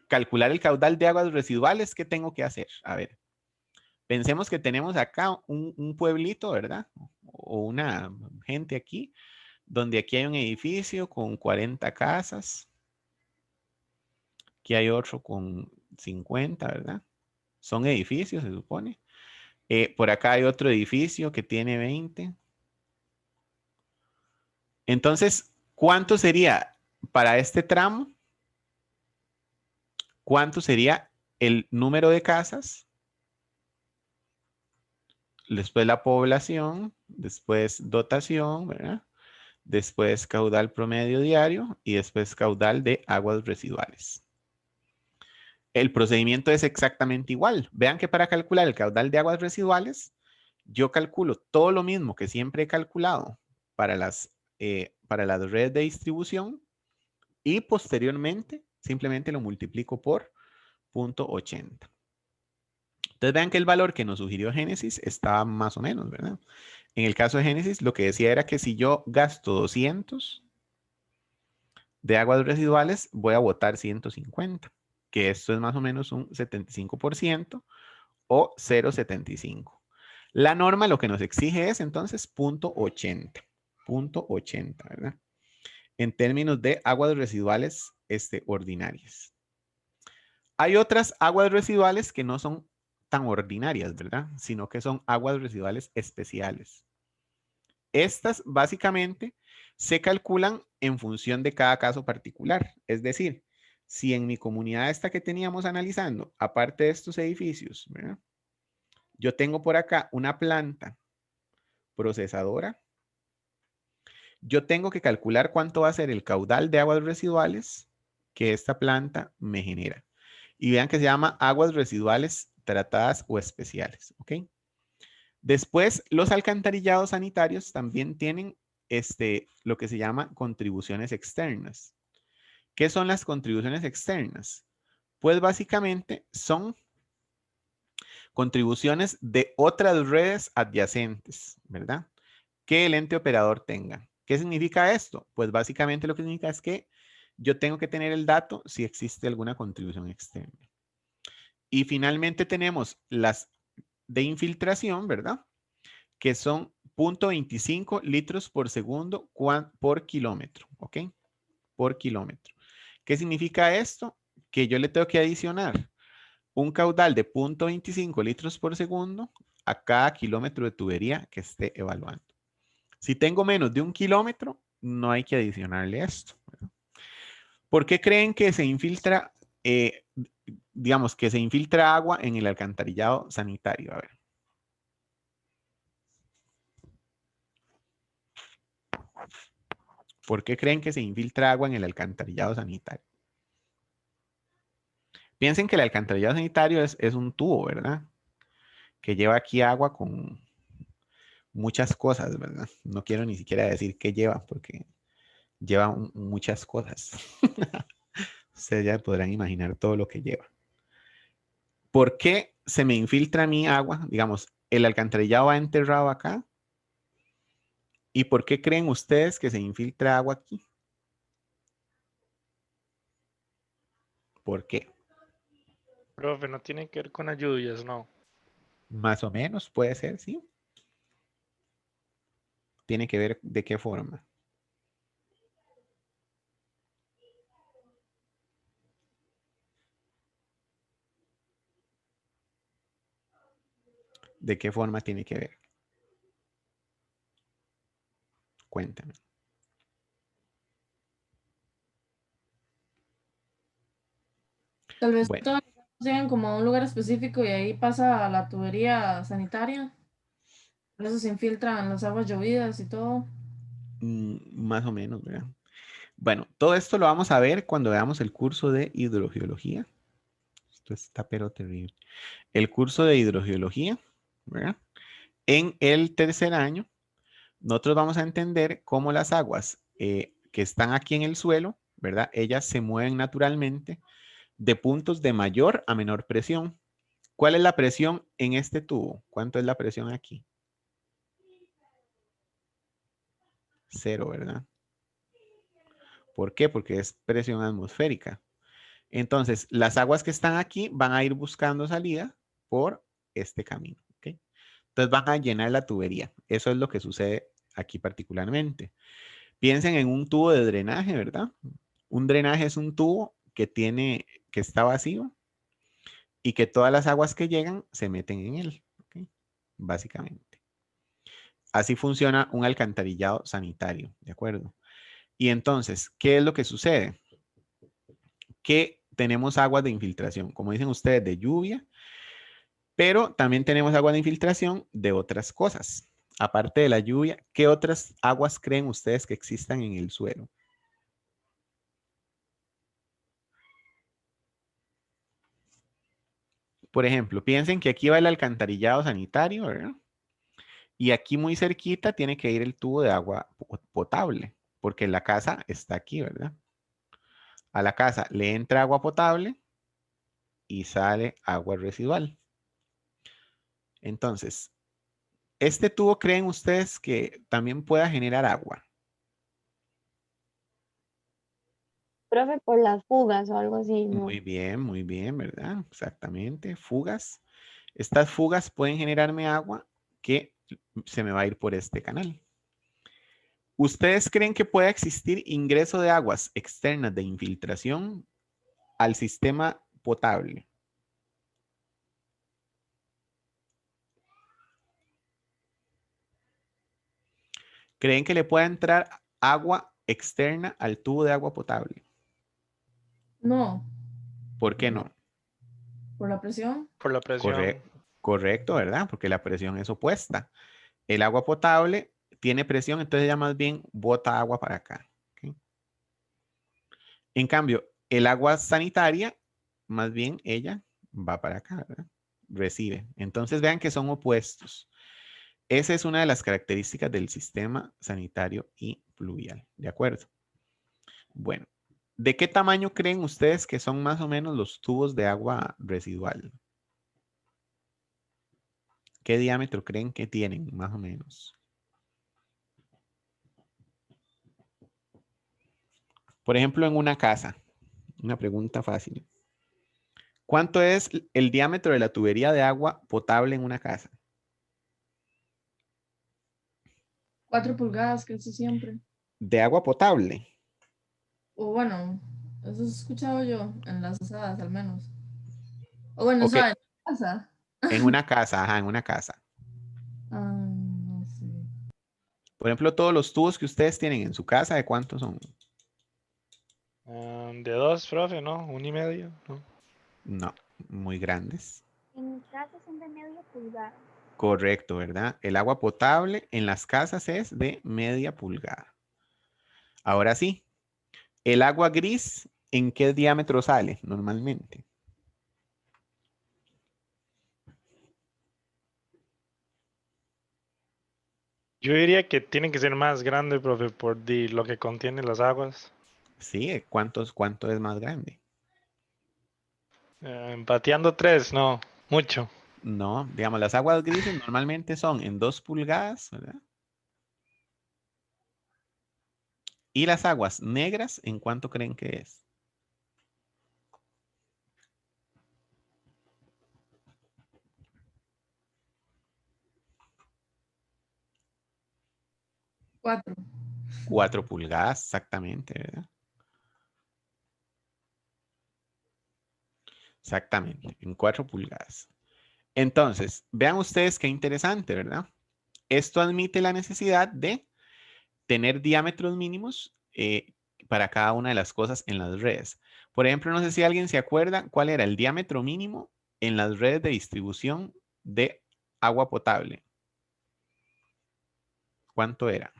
calcular el caudal de aguas residuales, ¿qué tengo que hacer? A ver, pensemos que tenemos acá un pueblito, ¿verdad? O una gente aquí, donde aquí hay un edificio con 40 casas. Aquí hay otro con 50, ¿verdad? Son edificios, se supone. Por acá hay otro edificio que tiene 20. Entonces, ¿cuánto sería para este tramo? ¿Cuánto sería el número de casas? Después la población, después dotación, ¿verdad? Después caudal promedio diario y después caudal de aguas residuales. El procedimiento es exactamente igual. Vean que para calcular el caudal de aguas residuales, yo calculo todo lo mismo que siempre he calculado para las redes de distribución y posteriormente simplemente lo multiplico por 0.80. Entonces vean que el valor que nos sugirió Génesis estaba más o menos, ¿verdad? En el caso de Génesis, lo que decía era que si yo gasto 200 de aguas residuales, voy a botar 150, que esto es más o menos un 75% o 0.75. La norma lo que nos exige es entonces 0.80, 0.80, ¿verdad? En términos de aguas residuales ordinarias. Hay otras aguas residuales que no son tan ordinarias, ¿verdad? Sino que son aguas residuales especiales. Estas básicamente se calculan en función de cada caso particular. Es decir, si en mi comunidad esta que teníamos analizando, aparte de estos edificios, ¿verdad? Yo tengo por acá una planta procesadora. Yo tengo que calcular cuánto va a ser el caudal de aguas residuales que esta planta me genera. Y vean que se llama aguas residuales tratadas o especiales, ¿ok? Después, los alcantarillados sanitarios también tienen lo que se llama contribuciones externas. ¿Qué son las contribuciones externas? Pues básicamente son contribuciones de otras redes adyacentes, ¿verdad? Que el ente operador tenga. ¿Qué significa esto? Pues básicamente lo que significa es que yo tengo que tener el dato si existe alguna contribución externa. Y finalmente tenemos las de infiltración, ¿verdad? Que son 0.25 litros por segundo por kilómetro, ¿ok? Por kilómetro. ¿Qué significa esto? Que yo le tengo que adicionar un caudal de 0.25 litros por segundo a cada kilómetro de tubería que esté evaluando. Si tengo menos de 1 kilómetro, no hay que adicionarle esto, ¿verdad? ¿Por qué creen que se infiltra, digamos, que se infiltra agua en el alcantarillado sanitario? A ver. ¿Por qué creen que se infiltra agua en el alcantarillado sanitario? Piensen que el alcantarillado sanitario es un tubo, ¿verdad? Que lleva aquí agua con muchas cosas, ¿verdad? No quiero ni siquiera decir qué lleva, porque lleva muchas cosas. Ustedes ya podrán imaginar todo lo que lleva. ¿Por qué se me infiltra mi agua? Digamos, el alcantarillado va enterrado acá. ¿Y por qué creen ustedes que se infiltra agua aquí? ¿Por qué? Profe, no tiene que ver con las lluvias, no. Más o menos, puede ser, sí. Tiene que ver de qué forma. ¿De qué forma tiene que ver? Cuéntame. Tal vez Bueno, todos llegan como a un lugar específico y ahí pasa la tubería sanitaria. Por eso se infiltran las aguas llovidas y todo. más o menos, ¿verdad? Bueno, todo esto lo vamos a ver cuando veamos el curso de hidrogeología. Esto está pero terrible. El curso de hidrogeología, ¿verdad? En el tercer año, nosotros vamos a entender cómo las aguas que están aquí en el suelo, ¿verdad? Ellas se mueven naturalmente de puntos de mayor a menor presión. ¿Cuál es la presión en este tubo? ¿Cuánto es la presión aquí? 0, ¿verdad? ¿Por qué? Porque es presión atmosférica. Entonces, las aguas que están aquí van a ir buscando salida por este camino. ¿Ok? Entonces van a llenar la tubería. Eso es lo que sucede aquí particularmente. Piensen en un tubo de drenaje, ¿verdad? Un drenaje es un tubo que está vacío y que todas las aguas que llegan se meten en él. ¿Ok? Básicamente. Así funciona un alcantarillado sanitario, ¿de acuerdo? Y entonces, ¿qué es lo que sucede? Que tenemos aguas de infiltración, como dicen ustedes, de lluvia, pero también tenemos agua de infiltración de otras cosas. Aparte de la lluvia, ¿qué otras aguas creen ustedes que existan en el suelo? Por ejemplo, piensen que aquí va el alcantarillado sanitario, ¿verdad? Y aquí muy cerquita tiene que ir el tubo de agua potable, porque la casa está aquí, ¿verdad? A la casa le entra agua potable y sale agua residual. Entonces, ¿este tubo creen ustedes que también pueda generar agua? Profe, por las fugas o algo así, ¿no? Muy bien, ¿verdad? Exactamente, fugas. Estas fugas pueden generarme agua que se me va a ir por este canal. ¿Ustedes creen que pueda existir ingreso de aguas externas de infiltración al sistema potable? ¿Creen que le pueda entrar agua externa al tubo de agua potable? No, ¿Por qué no? por la presión. Por la presión. Correcto, ¿verdad? Porque la presión es opuesta. El agua potable tiene presión, entonces ya más bien bota agua para acá. ¿Ok? En cambio, el agua sanitaria, más bien ella va para acá, ¿verdad? Recibe. Entonces vean que son opuestos. Esa es una de las características del sistema sanitario y pluvial. ¿De acuerdo? Bueno, ¿de qué tamaño creen ustedes que son más o menos los tubos de agua residual? ¿Qué diámetro creen que tienen, más o menos? Por ejemplo, en una casa. Una pregunta fácil. ¿Cuánto es el diámetro de la tubería de agua potable en una casa? 4 pulgadas, casi siempre. De agua potable. O bueno, eso he escuchado yo en las asadas al menos. O bueno, Ok, eso en la casa. en una casa, ajá, en una casa. No sé. Por ejemplo, todos los tubos que ustedes tienen en su casa, ¿de cuántos son? de 2, profe, ¿no? 1,5, ¿no? No, muy grandes. En mi casa son de media pulgada. Correcto, ¿verdad? El agua potable en las casas es de media pulgada. Ahora sí, el agua gris, ¿en qué diámetro sale normalmente? Yo diría que tiene que ser más grande, profe, por lo que contiene las aguas. Sí, ¿cuánto es más grande? Empateando 3, no, mucho. No, digamos, las aguas grises normalmente son en 2 pulgadas, ¿verdad? Y las aguas negras, ¿en cuánto creen que es? 4. 4 pulgadas, exactamente, ¿verdad? Exactamente, en 4 pulgadas. Entonces, vean ustedes qué interesante, ¿verdad? Esto admite la necesidad de tener diámetros mínimos para cada una de las cosas en las redes. Por ejemplo, no sé si alguien se acuerda cuál era el diámetro mínimo en las redes de distribución de agua potable. ¿Cuánto era?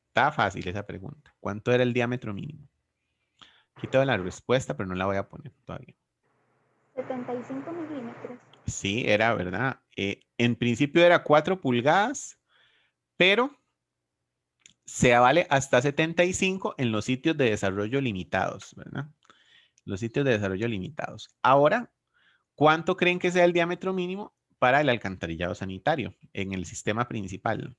Está fácil esa pregunta. ¿Cuánto era el diámetro mínimo? Aquí tengo la respuesta, pero no la voy a poner todavía. 75 milímetros. Sí, era, ¿verdad? En principio era 4 pulgadas, pero se vale hasta 75 en los sitios de desarrollo limitados, ¿verdad? Los sitios de desarrollo limitados. Ahora, ¿cuánto creen que sea el diámetro mínimo para el alcantarillado sanitario en el sistema principal?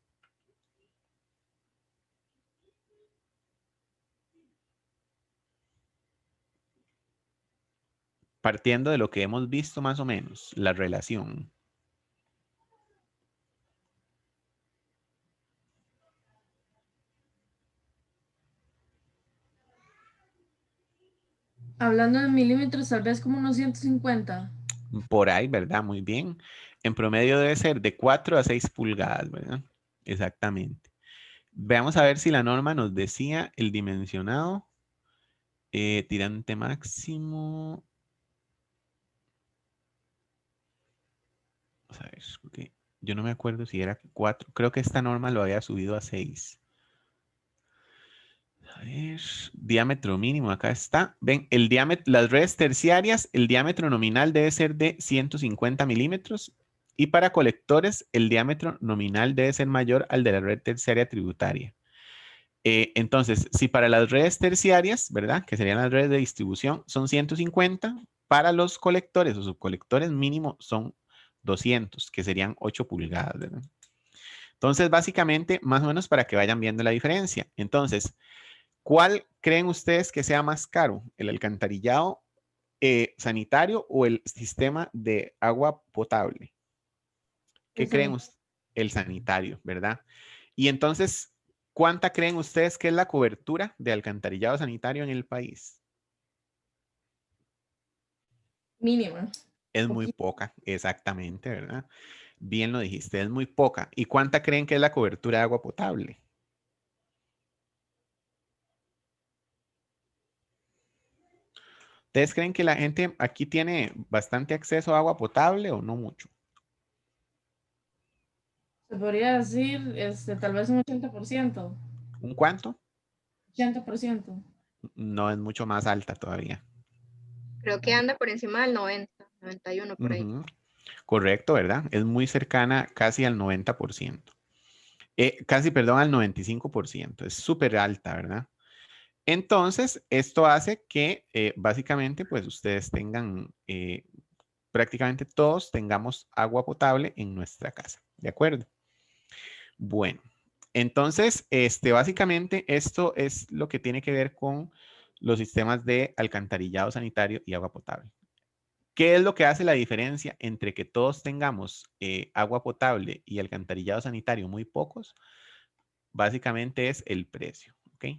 Partiendo de lo que hemos visto más o menos, la relación. Hablando de milímetros, tal vez como unos 150. Por ahí, ¿verdad? Muy bien. En promedio debe ser de 4 a 6 pulgadas, ¿verdad? Exactamente. Veamos a ver si la norma nos decía el dimensionado. Tirante máximo. Vamos a ver, porque yo no me acuerdo si era 4. Creo que esta norma lo había subido a 6. A ver, diámetro mínimo, acá está. Ven, el diámetro, las redes terciarias, el diámetro nominal debe ser de 150 milímetros. Y para colectores, el diámetro nominal debe ser mayor al de la red terciaria tributaria. Entonces, si para las redes terciarias, ¿verdad? Que serían las redes de distribución, son 150, para los colectores o subcolectores mínimo son 200, que serían 8 pulgadas, ¿verdad? Entonces, básicamente, más o menos para que vayan viendo la diferencia. Entonces, ¿cuál creen ustedes que sea más caro? ¿El alcantarillado sanitario o el sistema de agua potable? ¿Qué creen ustedes? El sanitario, ¿verdad? Y entonces, ¿cuánta creen ustedes que es la cobertura de alcantarillado sanitario en el país? Mínima. Es muy poca, exactamente, ¿verdad? Bien lo dijiste, es muy poca. ¿Y cuánta creen que es la cobertura de agua potable? ¿Ustedes creen que la gente aquí tiene bastante acceso a agua potable o no mucho? Se podría decir, tal vez un 80%. ¿Un cuánto? 80%. No, es mucho más alta todavía. Creo que anda por encima del 90, 91 por ahí. Ujú. Correcto, ¿verdad? Es muy cercana casi al 90%. Casi, perdón, al 95%. Es súper alta, ¿verdad? Entonces, esto hace que básicamente, pues ustedes tengan, prácticamente todos tengamos agua potable en nuestra casa. ¿De acuerdo? Bueno, entonces, básicamente esto es lo que tiene que ver con los sistemas de alcantarillado sanitario y agua potable. ¿Qué es lo que hace la diferencia entre que todos tengamos agua potable y alcantarillado sanitario muy pocos? Básicamente es el precio, ¿ok?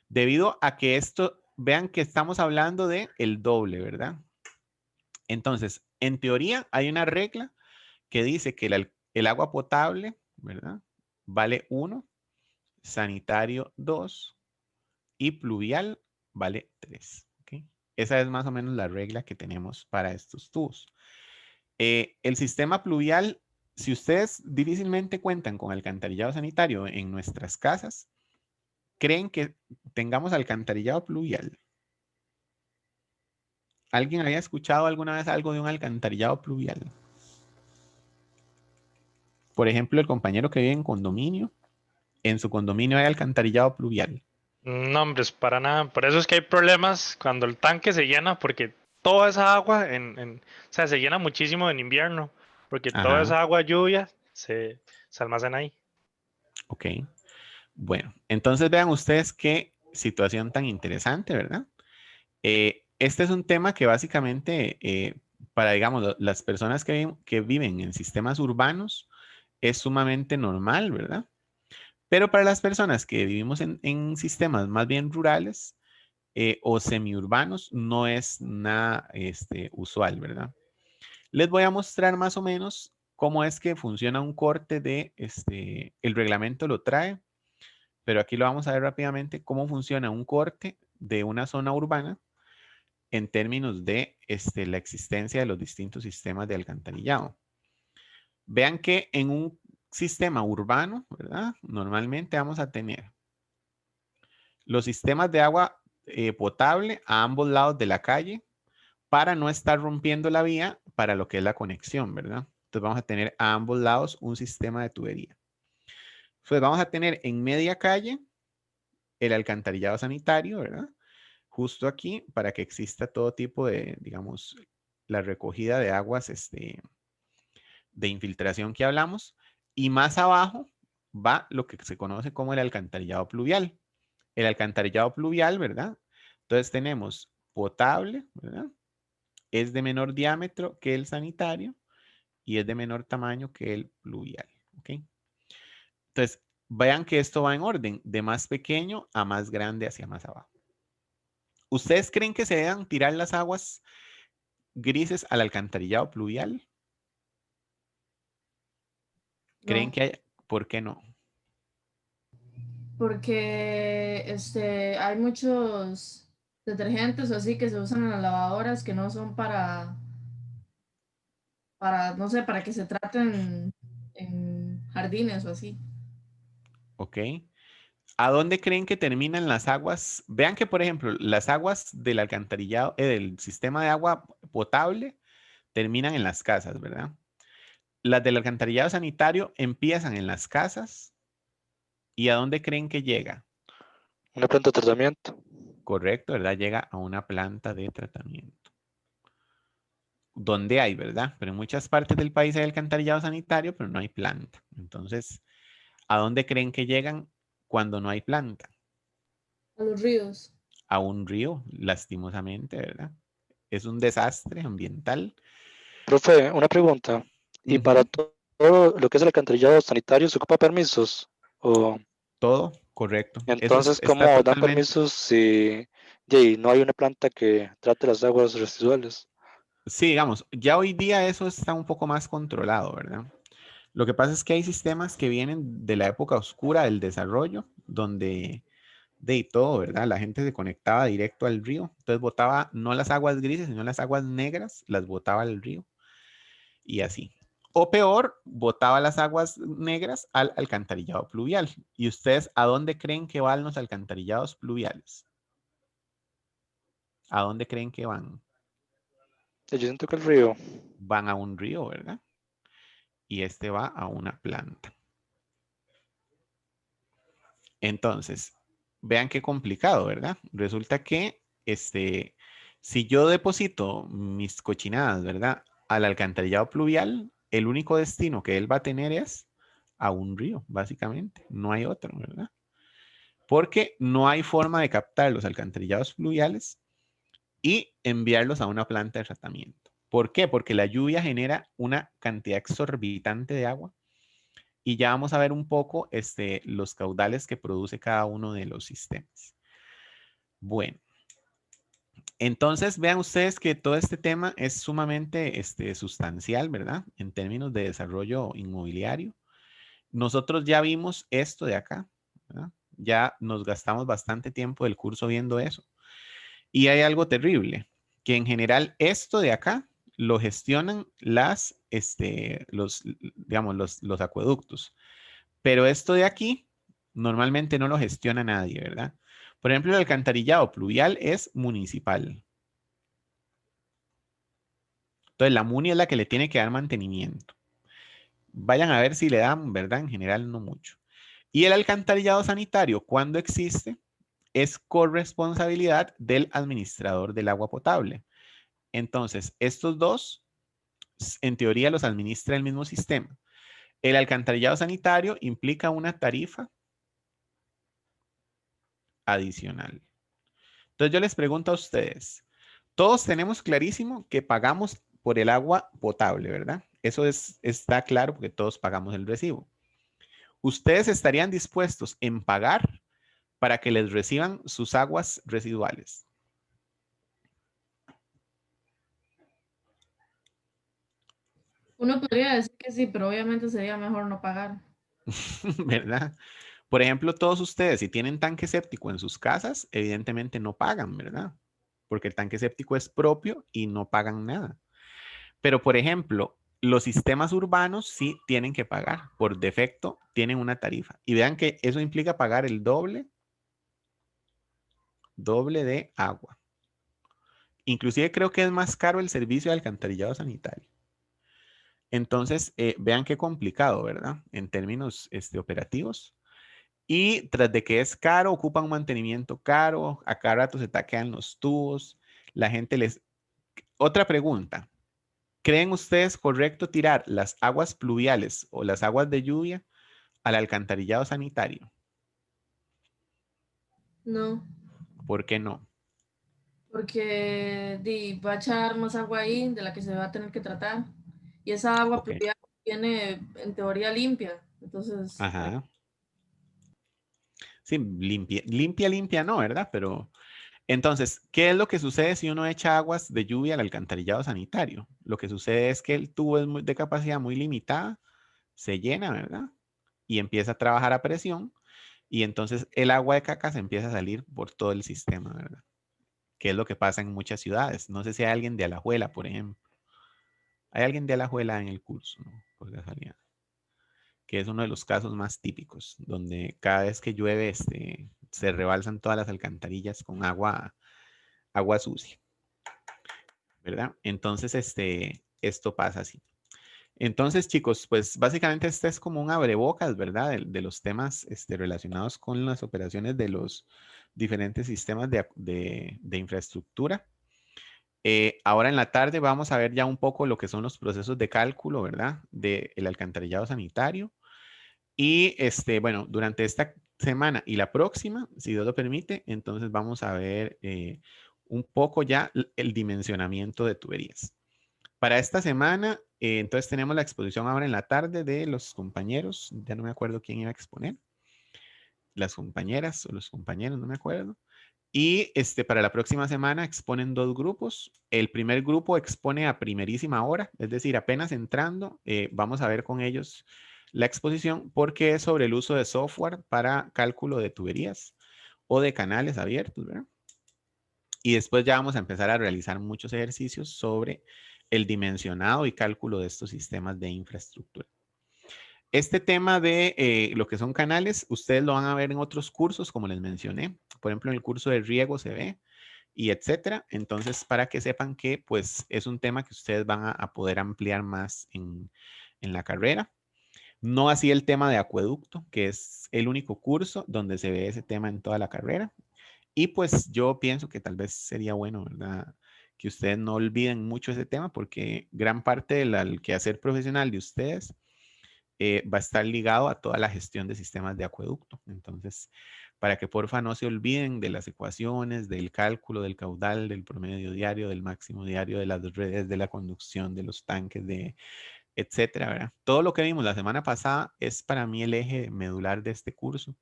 Debido a que esto, vean que estamos hablando de el doble, ¿verdad? Entonces, en teoría hay una regla que dice que el agua potable, ¿verdad? Vale 1 sanitario 2 y pluvial vale 3. ¿Ok? Esa es más o menos la regla que tenemos para estos tubos. El sistema pluvial, si ustedes difícilmente cuentan con alcantarillado sanitario en nuestras casas, ¿creen que tengamos alcantarillado pluvial? ¿Alguien había escuchado alguna vez algo de un alcantarillado pluvial? Por ejemplo, el compañero que vive en condominio, en su condominio hay alcantarillado pluvial. No, hombre, para nada. Por eso es que hay problemas cuando el tanque se llena, porque toda esa agua, o sea, se llena muchísimo en invierno, porque toda Ajá, esa agua lluvia se almacena ahí. ok. Bueno, entonces vean ustedes qué situación tan interesante, ¿verdad? Este es un tema que básicamente para, digamos, las personas que viven en sistemas urbanos es sumamente normal, ¿verdad? Pero para las personas que vivimos en sistemas más bien rurales o semiurbanos no es nada usual, ¿verdad? Les voy a mostrar más o menos cómo es que funciona un corte de, el reglamento lo trae, pero aquí lo vamos a ver rápidamente, cómo funciona un corte de una zona urbana en términos de la existencia de los distintos sistemas de alcantarillado. Vean que en un sistema urbano, ¿verdad? Normalmente vamos a tener los sistemas de agua potable a ambos lados de la calle para no estar rompiendo la vía para lo que es la conexión, ¿verdad? Entonces vamos a tener a ambos lados un sistema de tubería. Entonces vamos a tener en media calle el alcantarillado sanitario, ¿verdad? Justo aquí para que exista todo tipo de, digamos, la recogida de aguas de infiltración que hablamos. Y más abajo va lo que se conoce como el alcantarillado pluvial. El alcantarillado pluvial, ¿verdad? Entonces tenemos potable, ¿verdad? Es de menor diámetro que el sanitario y es de menor tamaño que el pluvial, ¿ok? Entonces, vean que esto va en orden, de más pequeño a más grande hacia más abajo. ¿Ustedes creen que se deban tirar las aguas grises al alcantarillado pluvial? ¿Creen No, que hay? ¿Por qué no? porque hay muchos detergentes o así que se usan en las lavadoras que no son no sé, para que se traten en jardines o así. ¿Ok? ¿A dónde creen que terminan las aguas? Vean que, por ejemplo, las aguas del alcantarillado, del sistema de agua potable, terminan en las casas, ¿verdad? Las del alcantarillado sanitario empiezan en las casas. ¿Y a dónde creen que llega? Una planta de tratamiento. Correcto, ¿verdad? Llega a una planta de tratamiento. Donde hay, ¿verdad? Pero en muchas partes del país hay alcantarillado sanitario, pero no hay planta. Entonces, ¿a dónde creen que llegan cuando no hay planta? A los ríos. A un río, lastimosamente, ¿verdad? Es un desastre ambiental. Profe, una pregunta. ¿Y para Ujú. todo lo que es el alcantarillado sanitario se ocupa permisos? ¿O Todo correcto. Eso entonces está cómo dan totalmente. permisos si no hay una planta que trate las aguas residuales? Sí, digamos, ya hoy día eso está un poco más controlado, ¿verdad? Lo que pasa es que hay sistemas que vienen de la época oscura del desarrollo, donde de todo, ¿verdad? La gente se conectaba directo al río, entonces botaba no las aguas grises, sino las aguas negras, las botaba al río y así. O peor, botaba las aguas negras al alcantarillado pluvial. ¿Y ustedes a dónde creen que van los alcantarillados pluviales? ¿A dónde creen que van? Yo siento que el río. Van a un río, ¿verdad? Y este va a una planta. Entonces, vean qué complicado, ¿verdad? Resulta que si yo deposito mis cochinadas, ¿verdad? Al alcantarillado pluvial, el único destino que él va a tener es a un río, básicamente. No hay otro, ¿verdad? Porque no hay forma de captar los alcantarillados pluviales y enviarlos a una planta de tratamiento. ¿Por qué? Porque la lluvia genera una cantidad exorbitante de agua y ya vamos a ver un poco los caudales que produce cada uno de los sistemas. Bueno, entonces vean ustedes que todo este tema es sumamente sustancial, ¿verdad? En términos de desarrollo inmobiliario. Nosotros ya vimos esto de acá, ¿verdad? Ya nos gastamos bastante tiempo del curso viendo eso. Y hay algo terrible, que en general esto de acá lo gestionan los acueductos. Pero esto de aquí normalmente no lo gestiona nadie, ¿verdad? Por ejemplo, el alcantarillado pluvial es municipal. Entonces, la MUNI es la que le tiene que dar mantenimiento. Vayan a ver si le dan, ¿verdad? En general, no mucho. Y el alcantarillado sanitario, cuando existe, es corresponsabilidad del administrador del agua potable. Entonces, estos dos, en teoría, los administra el mismo sistema. El alcantarillado sanitario implica una tarifa adicional. Entonces, yo les pregunto a ustedes, todos tenemos clarísimo que pagamos por el agua potable, ¿verdad? Eso está claro porque todos pagamos el recibo. ¿Ustedes estarían dispuestos en pagar para que les reciban sus aguas residuales? Uno podría decir que sí, pero obviamente sería mejor no pagar. ¿Verdad? Por ejemplo, todos ustedes, si tienen tanque séptico en sus casas, evidentemente no pagan, ¿verdad? Porque el tanque séptico es propio y no pagan nada. Pero, por ejemplo, los sistemas urbanos sí tienen que pagar. Por defecto, tienen una tarifa. Y vean que eso implica pagar el doble de agua. Inclusive creo que es más caro el servicio de alcantarillado sanitario. Entonces, vean qué complicado, ¿verdad? En términos operativos. Y tras de que es caro, ocupa un mantenimiento caro, a cada rato se taquean los tubos, la gente les... Otra pregunta, ¿creen ustedes correcto tirar las aguas pluviales o las aguas de lluvia al alcantarillado sanitario? No, ¿Por qué no? porque va a echar más agua ahí de la que se va a tener que tratar. Y esa agua Ok. pluvial viene en teoría limpia. Entonces, Ajá. Sí, limpia no, ¿verdad? Pero entonces, ¿qué es lo que sucede si uno echa aguas de lluvia al alcantarillado sanitario? Lo que sucede es que el tubo es de capacidad muy limitada, se llena, ¿verdad? Y empieza a trabajar a presión y entonces el agua de caca se empieza a salir por todo el sistema, ¿verdad? Que es lo que pasa en muchas ciudades. No sé si hay alguien de Alajuela, por ejemplo. Hay alguien de Alajuela en el curso, ¿no? Por casualidad. Que es uno de los casos más típicos, donde cada vez que llueve se rebalsan todas las alcantarillas con agua sucia, ¿verdad? Entonces, esto pasa así. Entonces, chicos, pues básicamente este es como un abrebocas, ¿verdad? De los temas relacionados con las operaciones de los diferentes sistemas de infraestructura. Ahora en la tarde vamos a ver ya un poco lo que son los procesos de cálculo, ¿verdad? Del alcantarillado sanitario. Y bueno, durante esta semana y la próxima, si Dios lo permite, entonces vamos a ver un poco ya el dimensionamiento de tuberías. Para esta semana, entonces tenemos la exposición ahora en la tarde de los compañeros, ya no me acuerdo quién iba a exponer, las compañeras o los compañeros, no me acuerdo. Y para la próxima semana exponen dos grupos. El primer grupo expone a primerísima hora, es decir, apenas entrando, vamos a ver con ellos la exposición porque es sobre el uso de software para cálculo de tuberías o de canales abiertos, ¿verdad? Y después ya vamos a empezar a realizar muchos ejercicios sobre el dimensionado y cálculo de estos sistemas de infraestructura. Este tema de lo que son canales, ustedes lo van a ver en otros cursos, como les mencioné. Por ejemplo, en el curso de riego se ve y etcétera. Entonces, para que sepan que pues es un tema que ustedes van a poder ampliar más en la carrera. No así el tema de acueducto, que es el único curso donde se ve ese tema en toda la carrera. Y pues yo pienso que tal vez sería bueno, ¿verdad? Que ustedes no olviden mucho ese tema porque gran parte del quehacer profesional de ustedes va a estar ligado a toda la gestión de sistemas de acueducto. Entonces, para que porfa no se olviden de las ecuaciones, del cálculo del caudal, del promedio diario, del máximo diario, de las redes, de la conducción, de los tanques, de etcétera, ¿verdad? Todo lo que vimos la semana pasada es para mí el eje medular de este curso,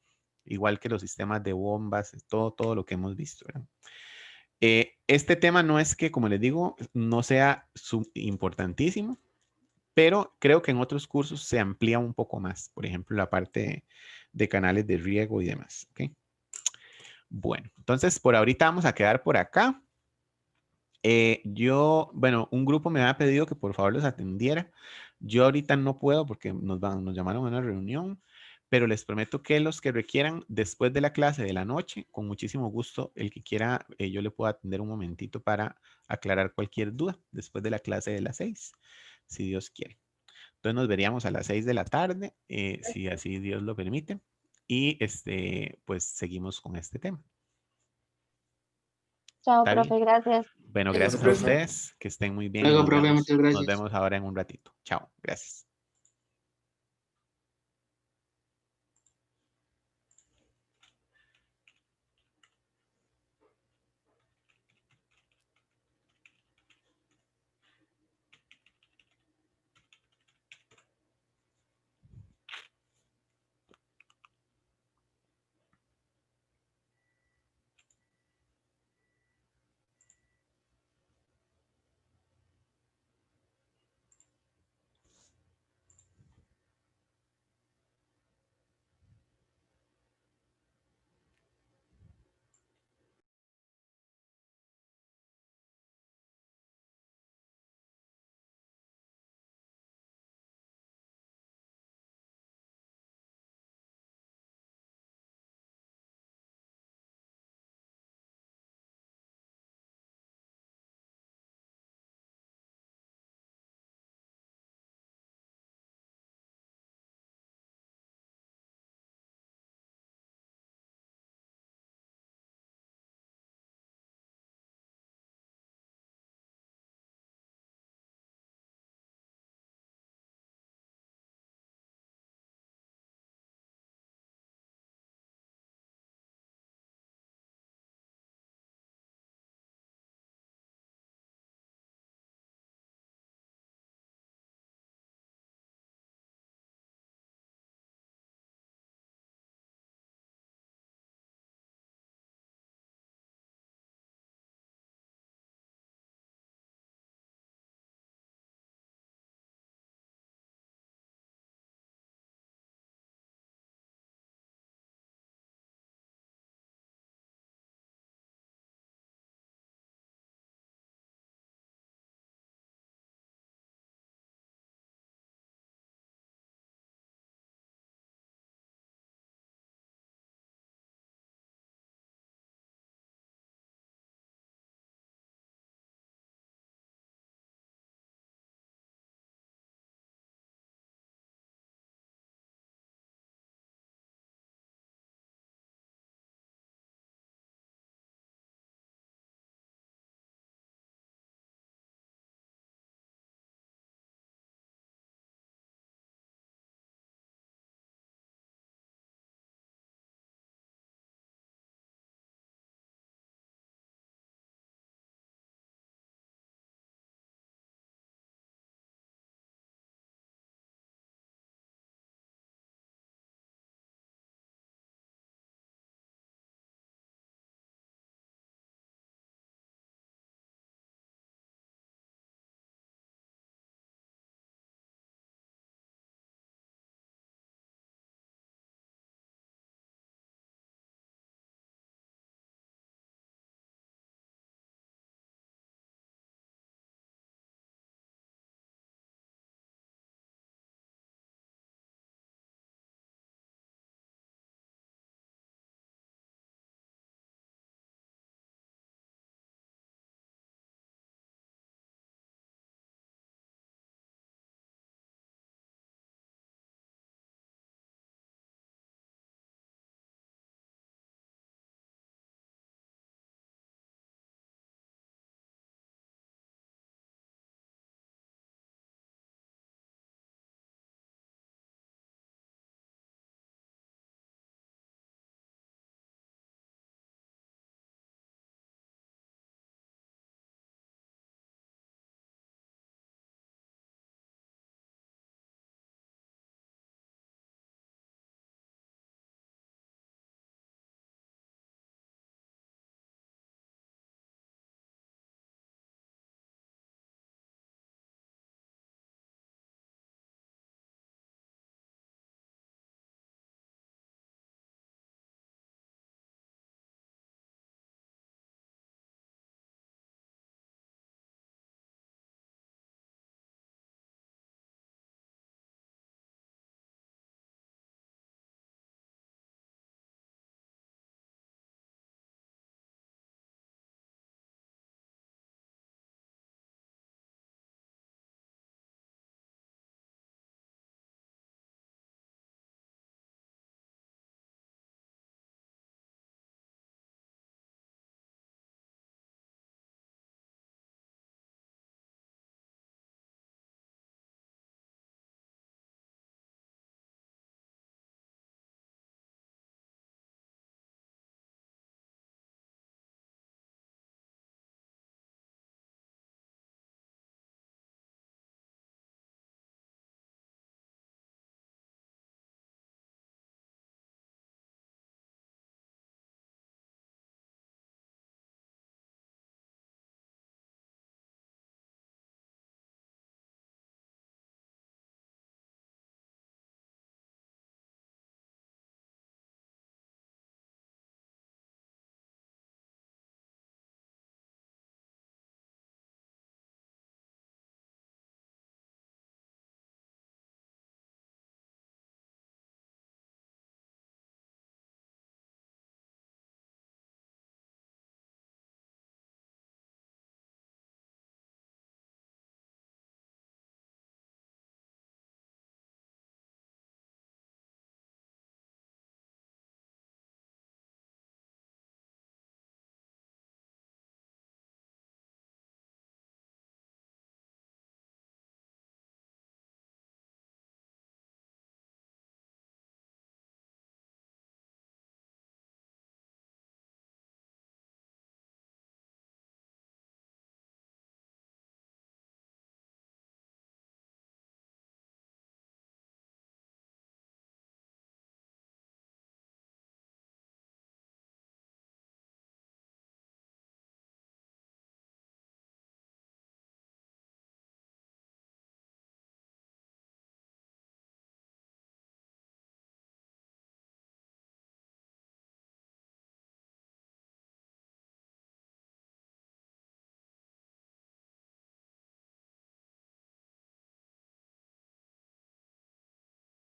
igual que los sistemas de bombas, todo lo que hemos visto, ¿verdad? Este tema no es que, como les digo, no sea importantísimo, pero creo que en otros cursos se amplía un poco más. Por ejemplo, la parte de canales de riego y demás. ¿Ok? Bueno, entonces por ahorita vamos a quedar por acá. Bueno, un grupo me ha pedido que por favor los atendiera. Yo ahorita no puedo porque nos llamaron a una reunión, pero les prometo que los que requieran después de la clase de la noche, con muchísimo gusto, el que quiera, yo le puedo atender un momentito para aclarar cualquier duda después de la clase de las 6, si Dios quiere. Entonces nos veríamos a las 6 de la tarde, si así Dios lo permite, y pues seguimos con este tema. Chao, ¿Está bien? profe, gracias. Bueno, Gracias, gracias a profe. ustedes, que estén muy bien. Luego, Nos profe, vemos, muchas nos gracias. vemos ahora en un ratito. Chao, gracias.